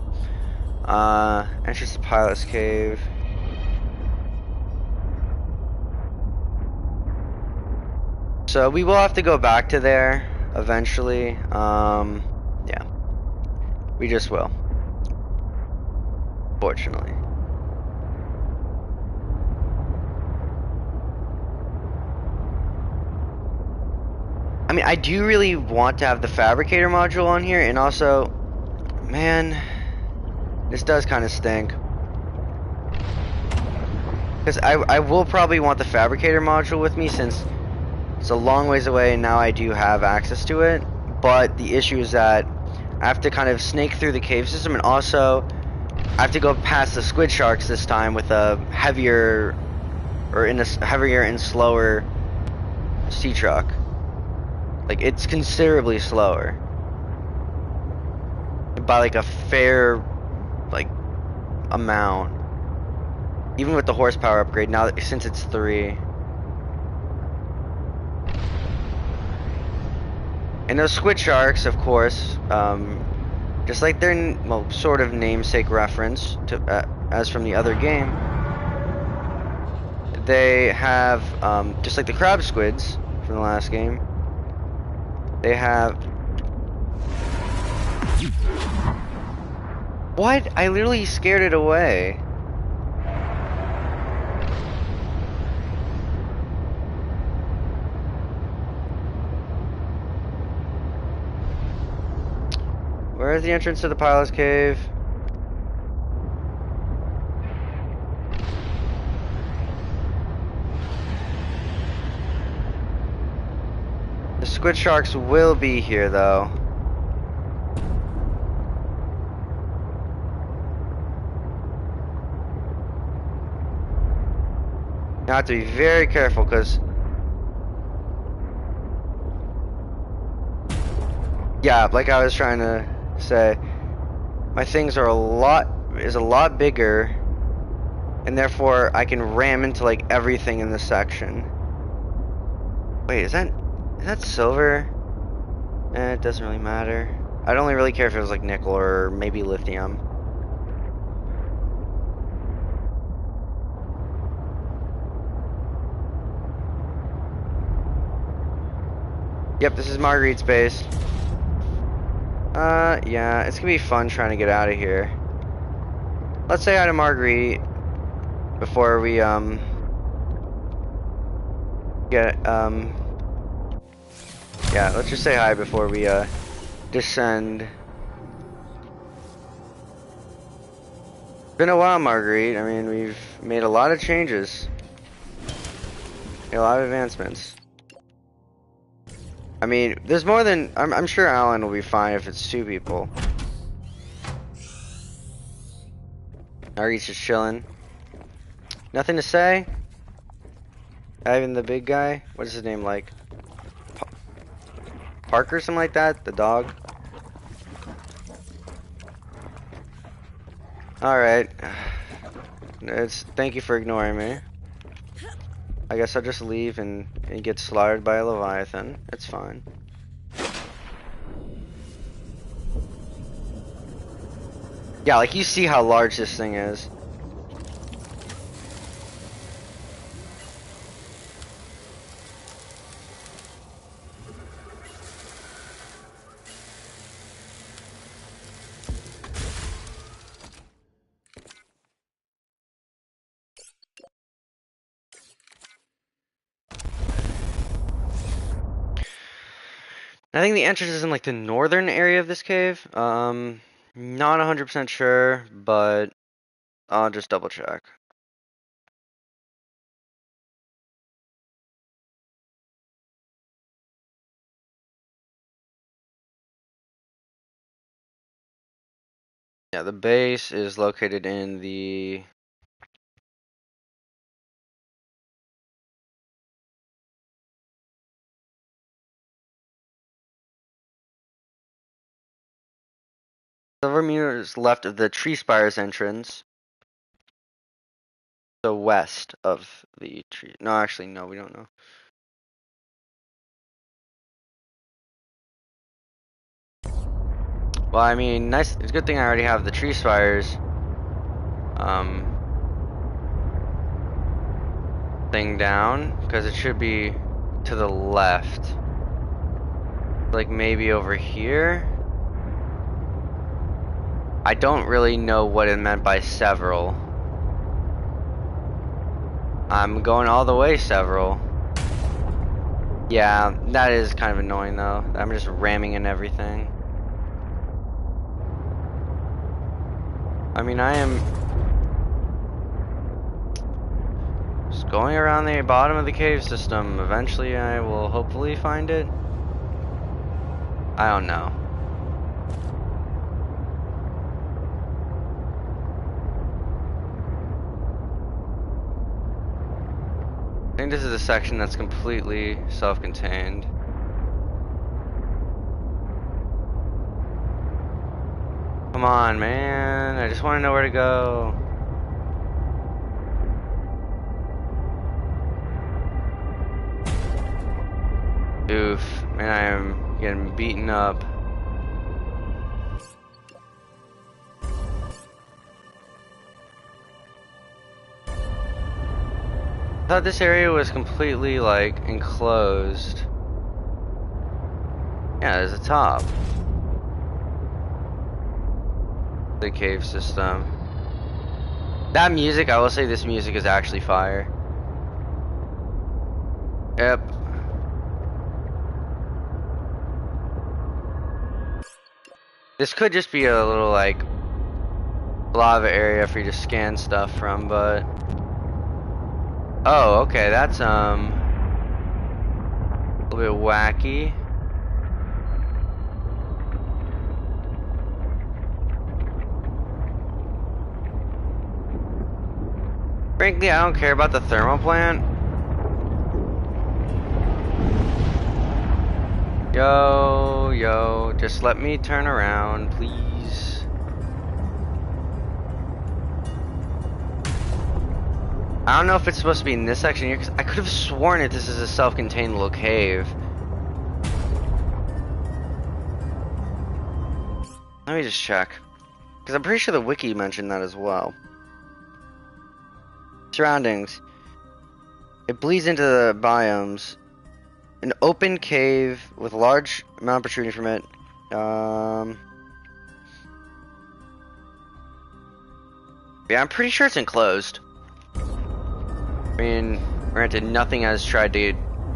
Entrance to Pilot's Cave. So we will have to go back to there eventually. Yeah. We just will. Fortunately. I mean, I do really want to have the fabricator module on here, and also, man, this does kind of stink. Because I will probably want the fabricator module with me since it's a long ways away and now I do have access to it. But the issue is that I have to kind of snake through the cave system, and also I have to go past the squid sharks this time with a heavier, or in a heavier and slower sea truck. Like, it's considerably slower. By like a fair, like, amount. Even with the horsepower upgrade, now since it's 3. And those squid sharks, of course, just like their, well, sort of namesake reference to, as from the other game, they have, just like the crab squids from the last game, they have... What? I literally scared it away. Where is the entrance to the pilot's cave? The squid sharks will be here, though. Now I have to be very careful, because... Yeah, like I was trying to say, my things are a lot bigger, and therefore I can ram into like everything in this section. Wait, is that silver? It doesn't really matter. I'd only really care if it was like nickel or maybe lithium. Yep, this is Marguerite's base. Yeah, it's gonna be fun trying to get out of here. Let's say hi to Marguerite before we, yeah, let's just say hi before we, descend. It's been a while, Marguerite. I mean, we've made a lot of changes. Made a lot of advancements. I mean, there's more than... I'm sure Alan will be fine if it's 2 people. Marguerite's just chilling. Nothing to say? Not even the big guy? What is his name like? Parker, something like that? The dog? Alright. Thank you for ignoring me. I guess I'll just leave and get slaughtered by a Leviathan. It's fine. Yeah, like you see how large this thing is. I think the entrance is in like the northern area of this cave. Not 100% sure, but I'll just double check. Yeah, the base is located in the... several meters left of the Tree Spire's entrance. So west of the tree. No, actually, no, we don't know. Well, I mean, nice. It's a good thing I already have the tree spires thing down, because it should be to the left. Like maybe over here. I don't really know what it meant by several. I'm going all the way several. Yeah, that is kind of annoying though. I'm just ramming in everything. I mean, I am just going around the bottom of the cave system. Eventually I will hopefully find it. I don't know. I think this is a section that's completely self-contained. Come on, man. I just want to know where to go. Oof. Man, I am getting beaten up. I thought this area was completely, like, enclosed. Yeah, there's a top. The cave system. That music, I will say this music is actually fire. Yep. This could just be a little, like, lava area for you to scan stuff from, but... Oh, okay, that's, a little bit wacky. Frankly, I don't care about the thermal plant. Yo, just let me turn around, please. I don't know if it's supposed to be in this section here, because I could have sworn that this is a self-contained little cave. Let me just check. Because I'm pretty sure the wiki mentioned that as well. Surroundings. It bleeds into the biomes. An open cave with a large amount protruding from it. Yeah, I'm pretty sure it's enclosed. I mean, granted, nothing has tried to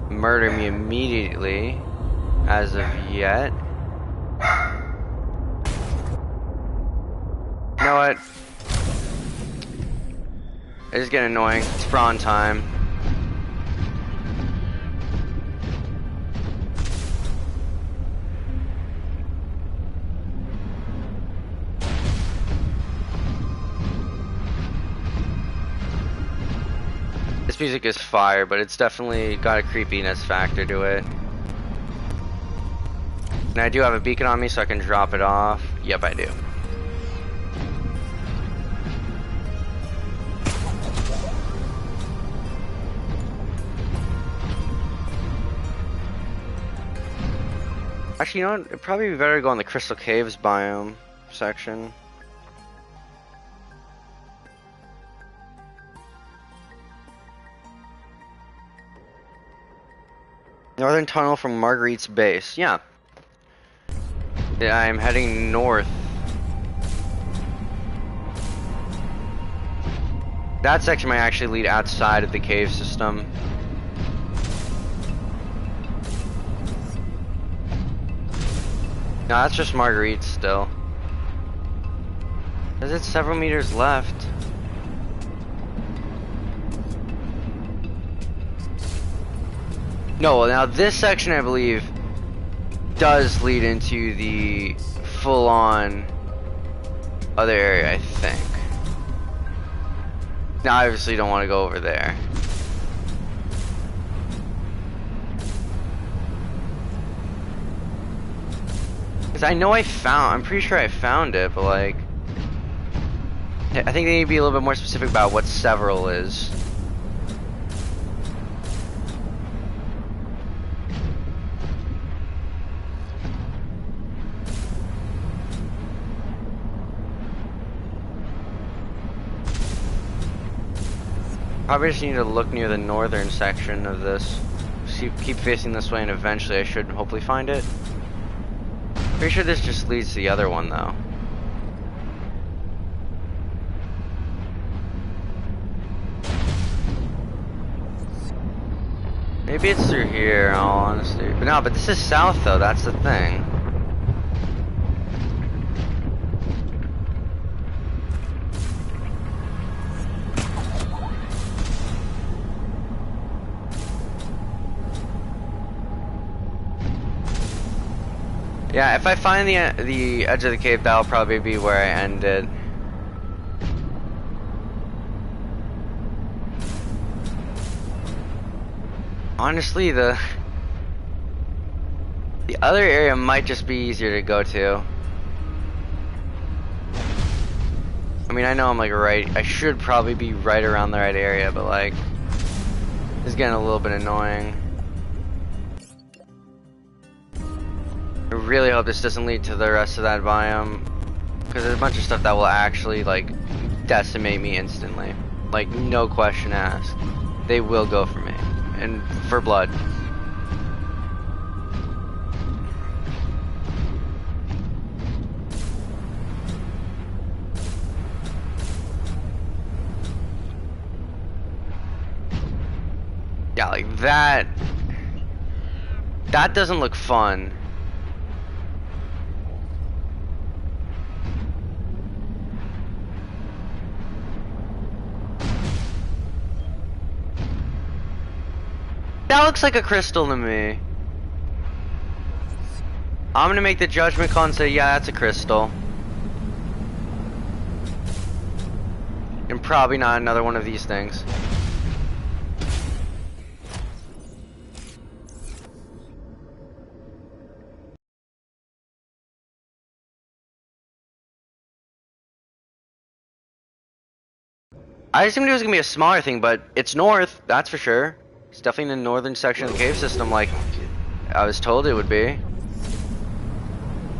murder me immediately as of yet. You know what? It's getting annoying. It's prawn time. This music is fire, but it's definitely got a creepiness factor to it. And I do have a beacon on me, so I can drop it off. Yep, I do. Actually, you know what? It'd probably be better to go in the Crystal Caves biome section. Northern tunnel from Marguerite's base. Yeah. I'm heading north. That section might actually lead outside of the cave system. No, that's just Marguerite still. There's it several meters left. No, now this section I believe does lead into the full-on other area, I think. Now I obviously don't want to go over there. Because I know I'm pretty sure I found it, but like, I think they need to be a little bit more specific about what several is. Probably just need to look near the northern section of this. Keep facing this way and eventually I should hopefully find it. Pretty sure this just leads to the other one though. Maybe it's through here in all honesty. But no, but this is south though, that's the thing. Yeah, if I find the edge of the cave, that'll probably be where I end it. Honestly, the other area might just be easier to go to. I mean, I know I'm like right, I should probably be right around the right area, but like, it's getting a little bit annoying. I really hope this doesn't lead to the rest of that biome, because there's a bunch of stuff that will actually like decimate me instantly. Like, no question asked. They will go for me, and for blood. Yeah, like that doesn't look fun. That looks like a crystal to me. I'm gonna make the judgment call and say, yeah, that's a crystal. And probably not another one of these things. I assumed it was gonna be a smaller thing, but it's north, that's for sure. It's definitely in the northern section of the cave system, like I was told it would be.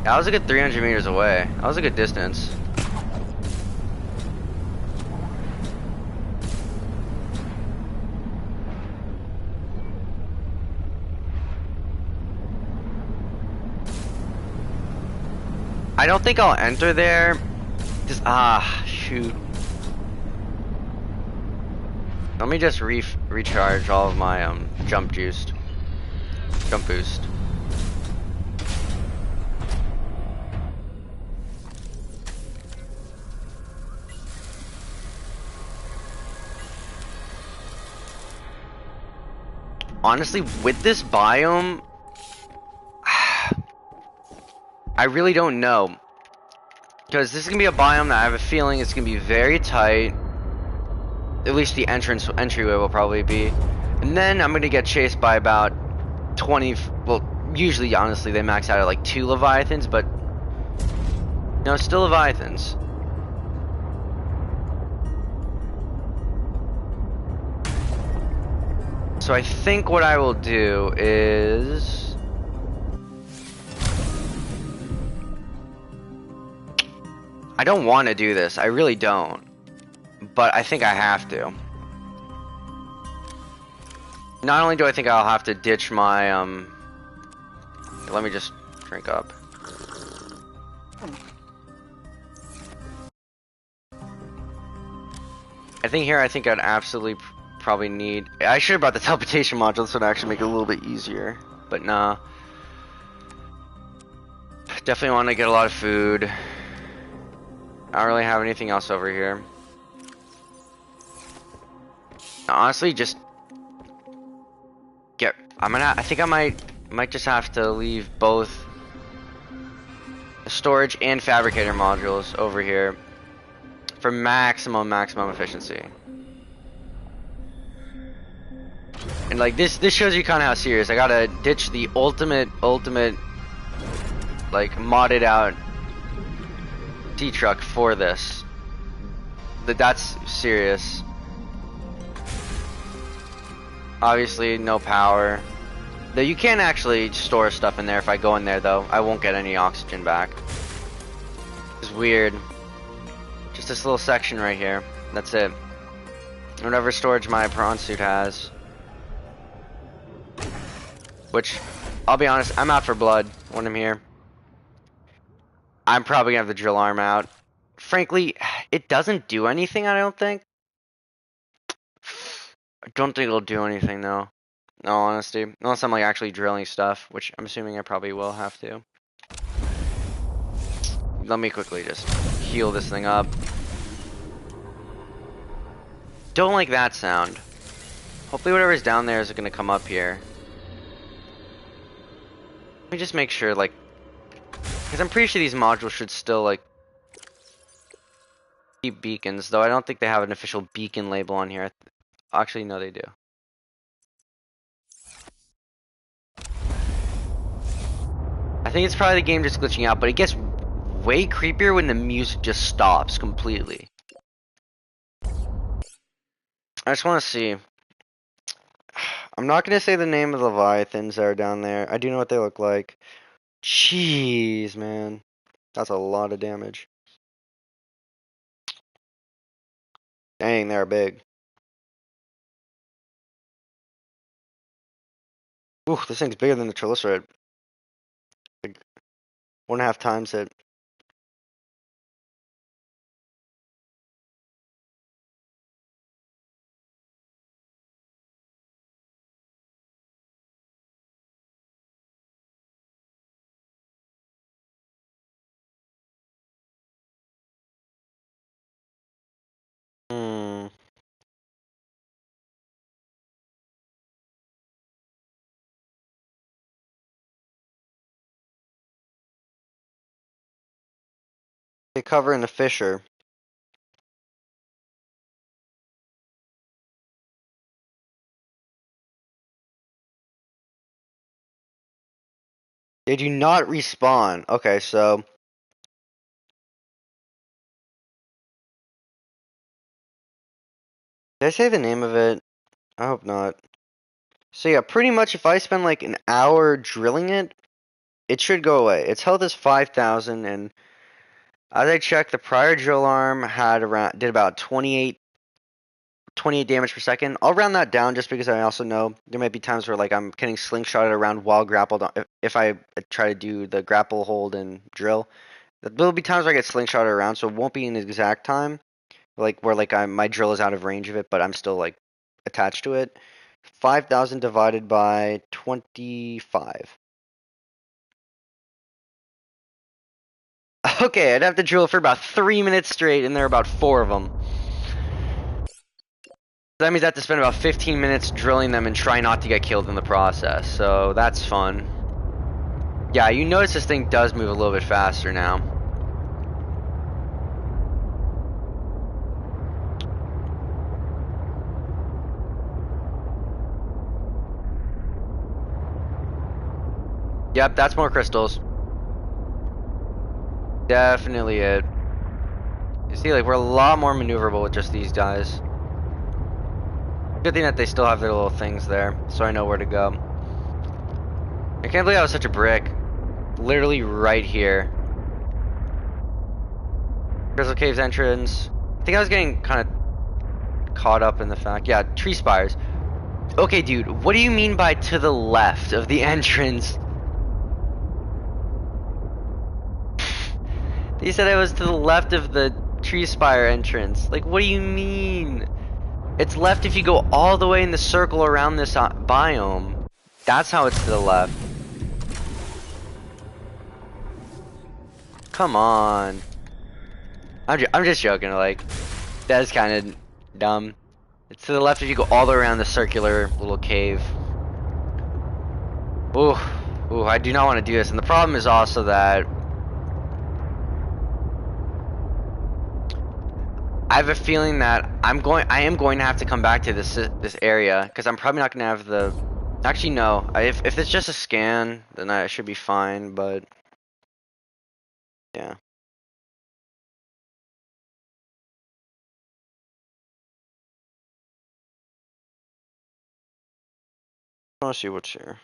That was a good 300 meters away. That was a good distance. I don't think I'll enter there. Just, shoot. Let me just recharge all of my jump boost. Honestly, with this biome, I really don't know. Because this is gonna be a biome that I have a feeling it's gonna be very tight. At least the entryway will probably be. And then I'm gonna get chased by about 20, well, usually, honestly, they max out at like 2 Leviathans, but no, still Leviathans. So I think what I will do is... I don't want to do this, I really don't. But I think I have to. Not only do I think I'll have to ditch my, let me just drink up. I think I'd absolutely probably need... I should have brought the teleportation module, this would actually make it a little bit easier. But nah. Definitely want to get a lot of food. I don't really have anything else over here. Honestly, just get. I think I might just have to leave both the storage and fabricator modules over here for maximum efficiency. And like this shows you kind of how serious. I gotta ditch the ultimate like modded out T truck for this. That's serious. Obviously, no power. Though you can actually store stuff in there if I go in there, though. I won't get any oxygen back. It's weird. Just this little section right here. That's it. Whatever storage my prawn suit has. Which, I'll be honest, I'm out for blood when I'm here. I'm probably gonna have the drill arm out. Frankly, it doesn't do anything, I don't think. I don't think it'll do anything though. No honesty. Unless I'm like actually drilling stuff, which I'm assuming I probably will have to. Let me quickly just heal this thing up. Don't like that sound. Hopefully whatever's down there is gonna come up here. Let me just make sure, like, because I'm pretty sure these modules should still, like, keep beacons, though I don't think they have an official beacon label on here. Actually, no, they do. I think it's probably the game just glitching out, but it gets way creepier when the music just stops completely. I just want to see. I'm not going to say the name of the Leviathans that are down there. I do know what they look like. Jeez, man. That's a lot of damage. Dang, they're big. Ooh, this thing's bigger than the Triglyceride. Like 1.5 times it. Hmm. They cover in the fissure. They do not respawn. Okay, so did I say the name of it? I hope not. So yeah, pretty much if I spend like an hour drilling it, it should go away. Its health is 5,000, and as I checked, the prior drill arm did about 28 damage per second. I'll round that down just because I also know there might be times where like I'm getting slingshotted around while grappled if I try to do the grapple hold and drill. There'll be times where I get slingshotted around, so it won't be an exact time like where like my drill is out of range of it, but I'm still like attached to it. 5,000 divided by 25. Okay, I'd have to drill for about 3 minutes straight, and there are about 4 of them. That means I have to spend about 15 minutes drilling them and try not to get killed in the process, so that's fun. Yeah, you notice this thing does move a little bit faster now. Yep, that's more crystals. Definitely it. You see, like, we're a lot more maneuverable with just these guys. Good thing that they still have their little things there, so I know where to go. I can't believe I was such a brick. Literally right here. Crystal Cave's entrance. I think I was getting kind of caught up in the fact. Yeah, tree spires. Okay, dude, what do you mean by to the left of the entrance? They said I was to the left of the tree spire entrance. Like, what do you mean? It's left if you go all the way in the circle around this biome. That's how it's to the left. Come on. I'm just joking, like, that's kind of dumb. It's to the left if you go all the way around the circular little cave. Ooh, ooh, I do not want to do this. And the problem is also that I have a feeling that I am going to have to come back to this area because I'm probably not going to have the. Actually, no. If it's just a scan, then I should be fine. But yeah, I want to see what's here.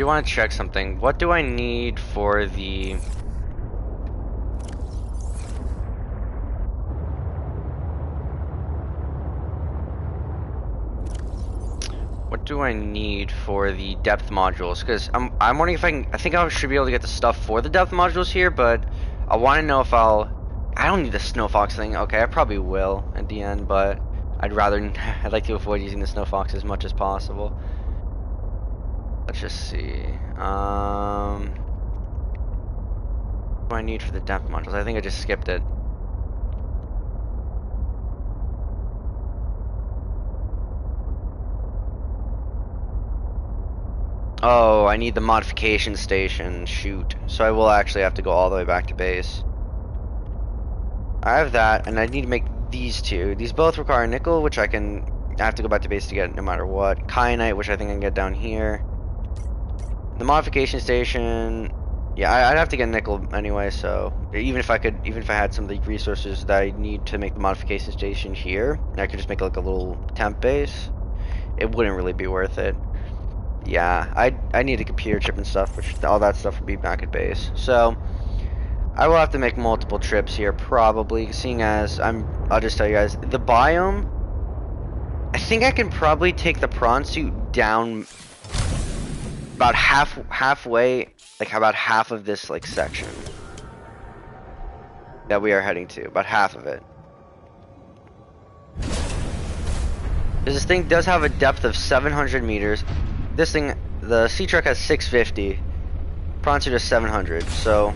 do want to check something. What do I need for the... What do I need for the depth modules? Because I'm wondering if I can... I think I should be able to get the stuff for the depth modules here, but I want to know if I'll... I don't need the Snow Fox thing. Okay, I probably will at the end, but I'd rather... I'd like to avoid using the Snow Fox as much as possible. Let's just see. What do I need for the depth modules? I think I just skipped it. Oh, I need the modification station. Shoot. So I will actually have to go all the way back to base. I have that, and I need to make these two. These both require nickel, which I have to go back to base to get no matter what. Kyanite, which I think I can get down here. The modification station, yeah, I'd have to get nickel anyway, so even if I had some of the resources that I need to make the modification station here, I could just make like a little temp base. It wouldn't really be worth it. Yeah, I need a computer chip and stuff, which all that stuff would be back at base. So I will have to make multiple trips here, probably, seeing as I'll just tell you guys, the biome, I think I can probably take the prawn suit down about halfway, like about half of this like section that we are heading to, about half of it. This thing does have a depth of 700 meters. This thing, the sea truck has 650. Prawn suit is 700, so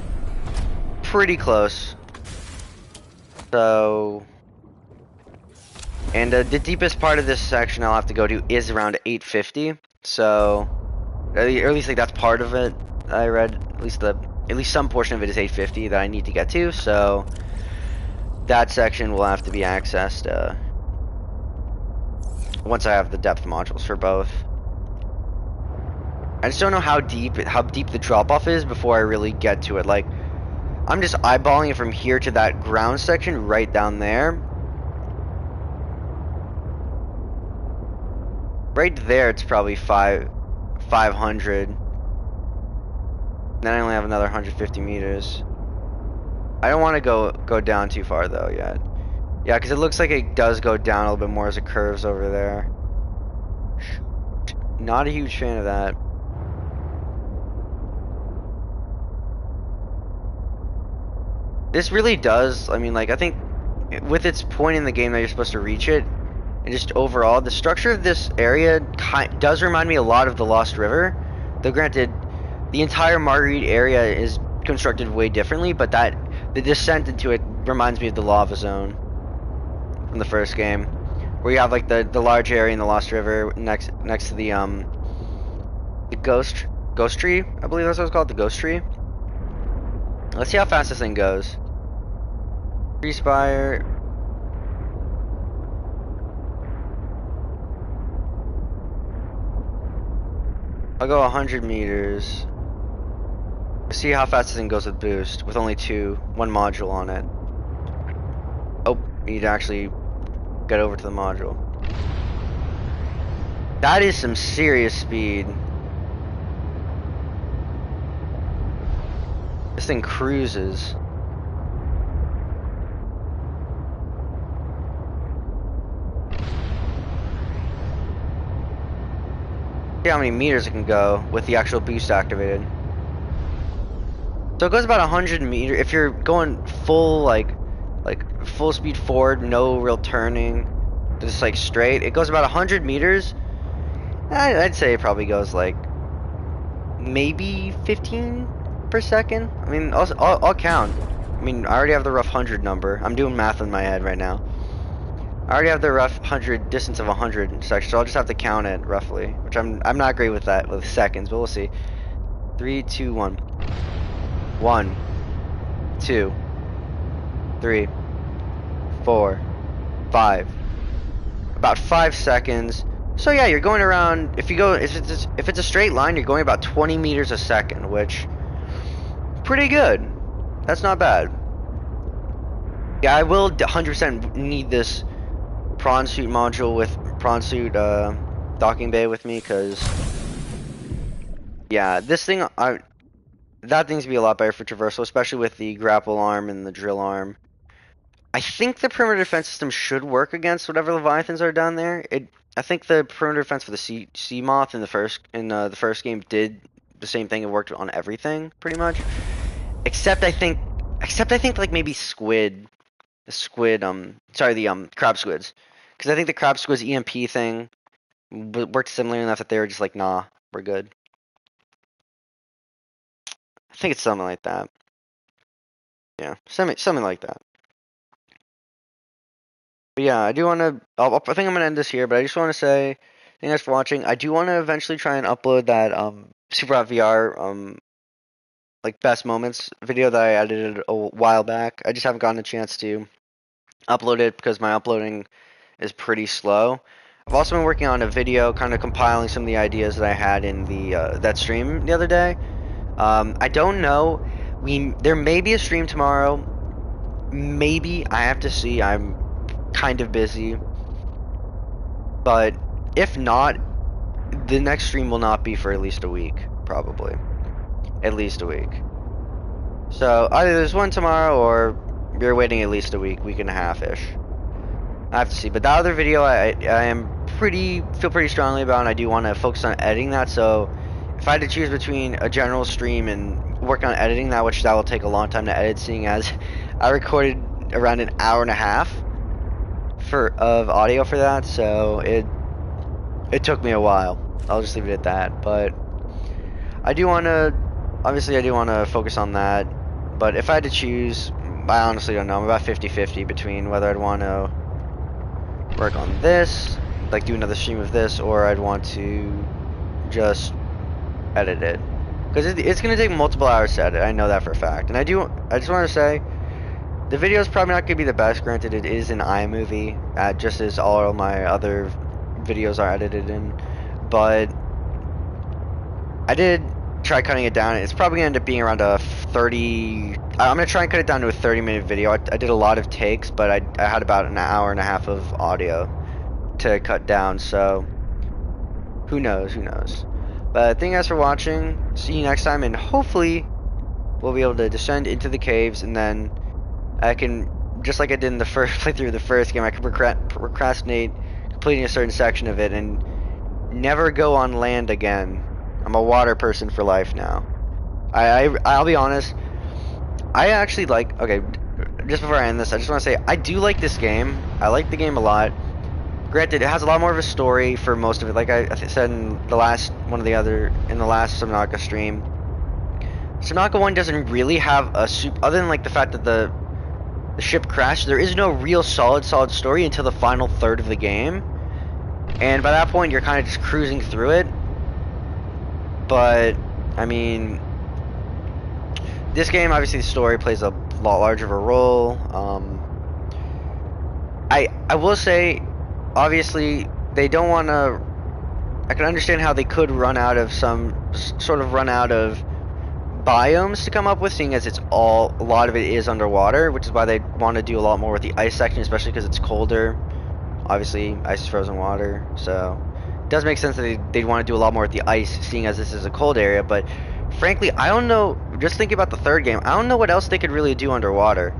pretty close. So, and the deepest part of this section I'll have to go to is around 850. So, or at least like that's part of it. I read at least some portion of it is 850 that I need to get to. So that section will have to be accessed once I have the depth modules for both. I just don't know how deep the drop off is before I really get to it. Like, I'm just eyeballing it from here to that ground section right down there. Right there, it's probably 500. Then I only have another 150 meters. I don't want to go down too far though yet. Yeah, because it looks like it does go down a little bit more as it curves over there. Not a huge fan of that. This really does, I mean, like, I think with its point in the game that you're supposed to reach it, and just overall, the structure of this area does remind me a lot of the Lost River. Though granted, the entire Marguerite area is constructed way differently, but the descent into it reminds me of the Lava Zone from the first game, where you have like the large area in the Lost River next to the ghost tree, I believe that's what it's called, the ghost tree. Let's see how fast this thing goes. Respire. I'll go 100 meters. See how fast this thing goes with boost, with only one module on it. Oh, you need to actually get over to the module. That is some serious speed. This thing cruises. See how many meters it can go with the actual boost activated. So it goes about 100 meters. If you're going full like full speed forward, no real turning, just like straight, it goes about 100 meters. I'd say it probably goes like maybe 15 per second. I mean, I'll count. I mean, I already have the rough 100 number. I'm doing math in my head right now. I already have the rough distance of 100 section, so I'll just have to count it roughly, which I'm not great with that with seconds, but we'll see. 3, 2, 1. 1, 2, 3, 4, 5. About 5 seconds. So yeah, you're going around. If it's a straight line, you're going about 20 meters a second, which pretty good. That's not bad. Yeah, I will 100% need this prawn suit module with prawn suit docking bay with me, because Yeah, this thing, that needs to be a lot better for traversal, especially with the grapple arm and the drill arm. I think the perimeter defense system should work against whatever Leviathans are down there. I think the perimeter defense for the sea moth in the first game did the same thing. It worked on everything pretty much, except I think, like maybe the crab squids, because I think the crab squids EMP thing worked similar enough that they were just like, nah, we're good. I think it's something like that. Yeah, something like that. But yeah, I do want to. I think I'm gonna end this here, but I just want to say, thanks for watching. I do want to eventually try and upload that Super Hot VR like best moments video that I edited a while back. I just haven't gotten a chance to upload it because my uploading is pretty slow. I've also been working on a video, kind of compiling some of the ideas that I had in the that stream the other day. I don't know. There may be a stream tomorrow. Maybe I have to see. I'm kind of busy. But if not, the next stream will not be for at least a week, probably. At least a week. So either there's one tomorrow or you're waiting at least a week and a half-ish. I have to see. But that other video I am feel pretty strongly about, and I do want to focus on editing that. So if I had to choose between a general stream and work on editing that, which that will take a long time to edit, seeing as I recorded around an hour and a half of audio for that, so it took me a while. I'll just leave it at that. But I do want to, obviously I do want to focus on that. But if I had to choose, I honestly don't know. I'm about 50-50 between whether I'd want to work on this, like do another stream of this, or I'd want to just edit it. Because it's going to take multiple hours to edit. I know that for a fact. And I just want to say, the video is probably not going to be the best. Granted, it is in iMovie, just as all my other videos are edited in. But I did try cutting it down. It's probably going to end up being around a 30... I'm going to try and cut it down to a 30-minute video. I did a lot of takes, but I had about an hour and a half of audio to cut down, so who knows, who knows. But thank you guys for watching. See you next time, and hopefully we'll be able to descend into the caves, and then I can, just like I did in the first playthrough of the first game, I can procrastinate completing a certain section of it and never go on land again. I'm a water person for life now. I'll be honest. I actually like. Okay, just before I end this, I just want to say I do like this game. I like the game a lot. Granted, it has a lot more of a story for most of it. Like I said in the last Subnautica stream, Subnautica 1 doesn't really have a other than like the fact that the ship crashed. There is no real solid story until the final third of the game, and by that point you're kind of just cruising through it. But I mean, this game, obviously the story plays a lot larger of a role. I will say, obviously they don't want to. I can understand how they could run out of biomes to come up with, seeing as a lot of it is underwater, which is why they want to do a lot more with the ice section, especially because it's colder. Obviously, ice is frozen water, so it does make sense that they'd want to do a lot more with the ice, seeing as this is a cold area. But frankly, I don't know. Just thinking about the third game, I don't know what else they could really do underwater.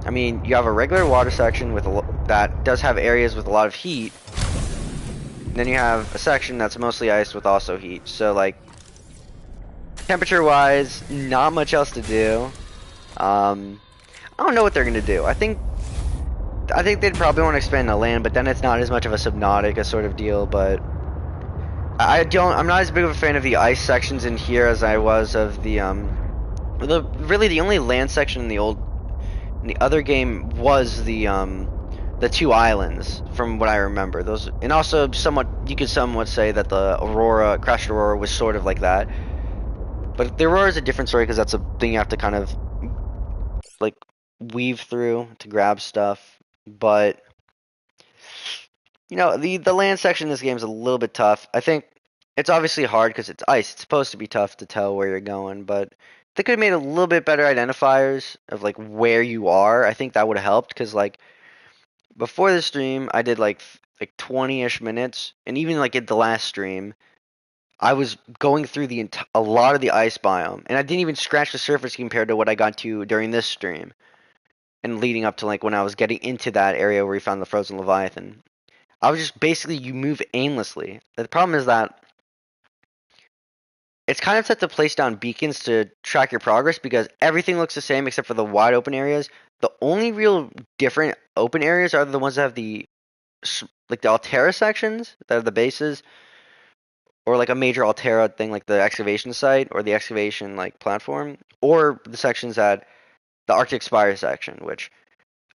I mean, you have a regular water section that does have areas with a lot of heat. And then you have a section that's mostly ice with also heat. So, like, temperature-wise, not much else to do. I don't know what they're gonna do. I think they'd probably want to expand the land, but then it's not as much of a Subnautica sort of deal. But I'm not as big of a fan of the ice sections in here as I was of the really the only land section in the other game was the two islands, from what I remember. Those, and also you could somewhat say that the Crashed Aurora was sort of like that. But the Aurora is a different story because that's a thing you have to kind of like weave through to grab stuff. But you know, the land section in this game is a little bit tough. I think it's obviously hard because it's ice. It's supposed to be tough to tell where you're going, but they could have made a little bit better identifiers of like where you are. I think that would have helped because like before the stream, I did like 20-ish minutes, and even like at the last stream, I was going through a lot of the ice biome, and I didn't even scratch the surface compared to what I got to during this stream, and leading up to like when I was getting into that area where we found the frozen Leviathan. I was just basically you move aimlessly. The problem is that it's kind of set to place down beacons to track your progress because everything looks the same except for the wide open areas. The only real different open areas are the ones that have like the Altera sections that are the bases, or like a major Altera thing like the excavation site or the excavation like platform, or the sections that the Arctic Spire section, which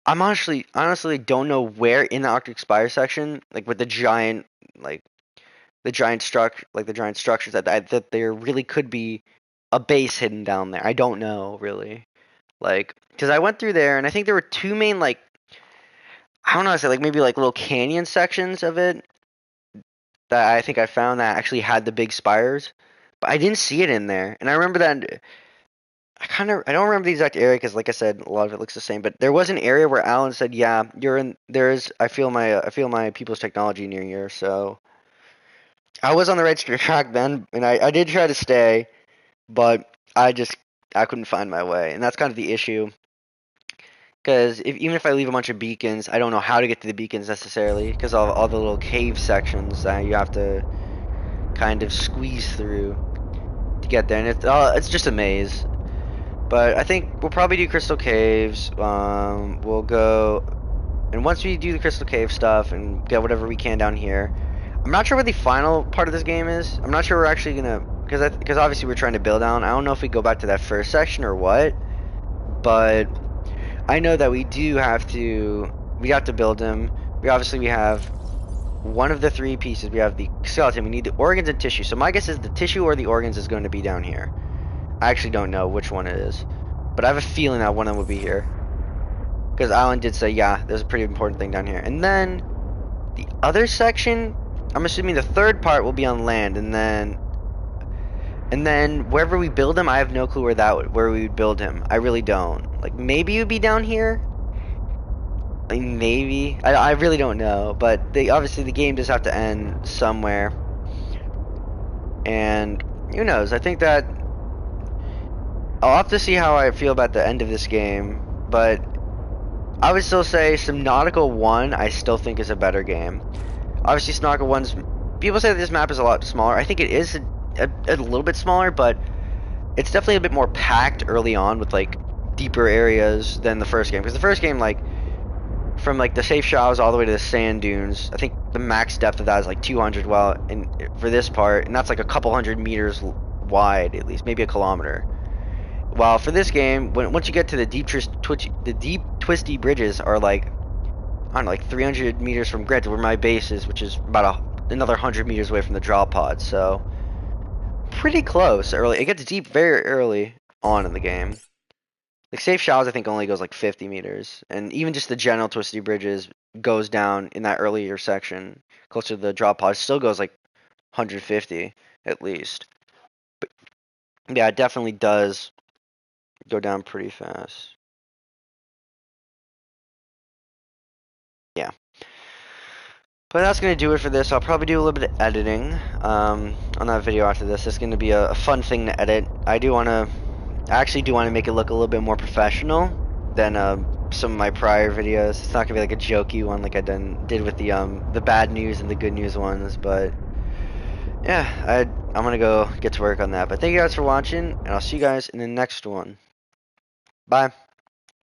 I'm honestly don't know where in the Arctic Spire section, like with the giant like the giant structures that there really could be a base hidden down there. I don't know really. Like, because I went through there and I think there were two main like I don't know how to say like maybe like little canyon sections of it that I think I found that actually had the big spires, but I didn't see it in there. And I remember that I don't remember the exact area because like I said a lot of it looks the same. But there was an area where Alan said, "Yeah, you're in. There is. I feel my people's technology near here." So I was on the right track then, and I did try to stay, but I couldn't find my way, and that's kind of the issue. Because even if I leave a bunch of beacons, I don't know how to get to the beacons necessarily, because all the little cave sections that you have to kind of squeeze through to get there, and it's just a maze. But I think we'll probably do Crystal Caves. We'll go, and once we do the Crystal Cave stuff and get whatever we can down here, I'm not sure what the final part of this game is. I'm not sure we're actually gonna, because obviously we're trying to build down. I don't know if we go back to that first section or what, but I know that we have to build him. We have one of the three pieces. We have the skeleton. We need the organs and tissue. So my guess is the tissue or the organs is going to be down here. I actually don't know which one it is, but I have a feeling that one of them will be here. Because Alan did say, yeah, there's a pretty important thing down here. And then the other section, I'm assuming the third part will be on land, and then wherever we build him, I have no clue where we would build him. I really don't. Like maybe it would be down here. Like maybe I really don't know. But obviously the game does have to end somewhere, and who knows? I think that I'll have to see how I feel about the end of this game. But I would still say Subnautica 1 I still think is a better game. Obviously Subnautica 1's, people say that this map is a lot smaller. I think it is a little bit smaller, but it's definitely a bit more packed early on with like deeper areas than the first game. Because the first game, like from like the safe shallows all the way to the sand dunes, I think the max depth of that is like 200. For this part, and that's like a couple hundred meters wide at least, maybe a kilometer. While for this game, once you get to the deep twisty bridges are like I don't know, like 300 meters from grid to where my base is, which is about another 100 meters away from the drop pod. So pretty close early. It gets deep very early on in the game. Like safe shallows, I think only goes like 50 meters, and even just the general twisty bridges goes down in that earlier section, closer to the drop pod, still goes like 150 at least. But yeah, it definitely does go down pretty fast. Yeah. But that's going to do it for this. I'll probably do a little bit of editing on that video after this. It's going to be a fun thing to edit. I actually do want to make it look a little bit more professional than some of my prior videos. It's not going to be like a jokey one like I did with the bad news and the good news ones. But yeah, I'm going to go get to work on that. But thank you guys for watching, and I'll see you guys in the next one. Bye.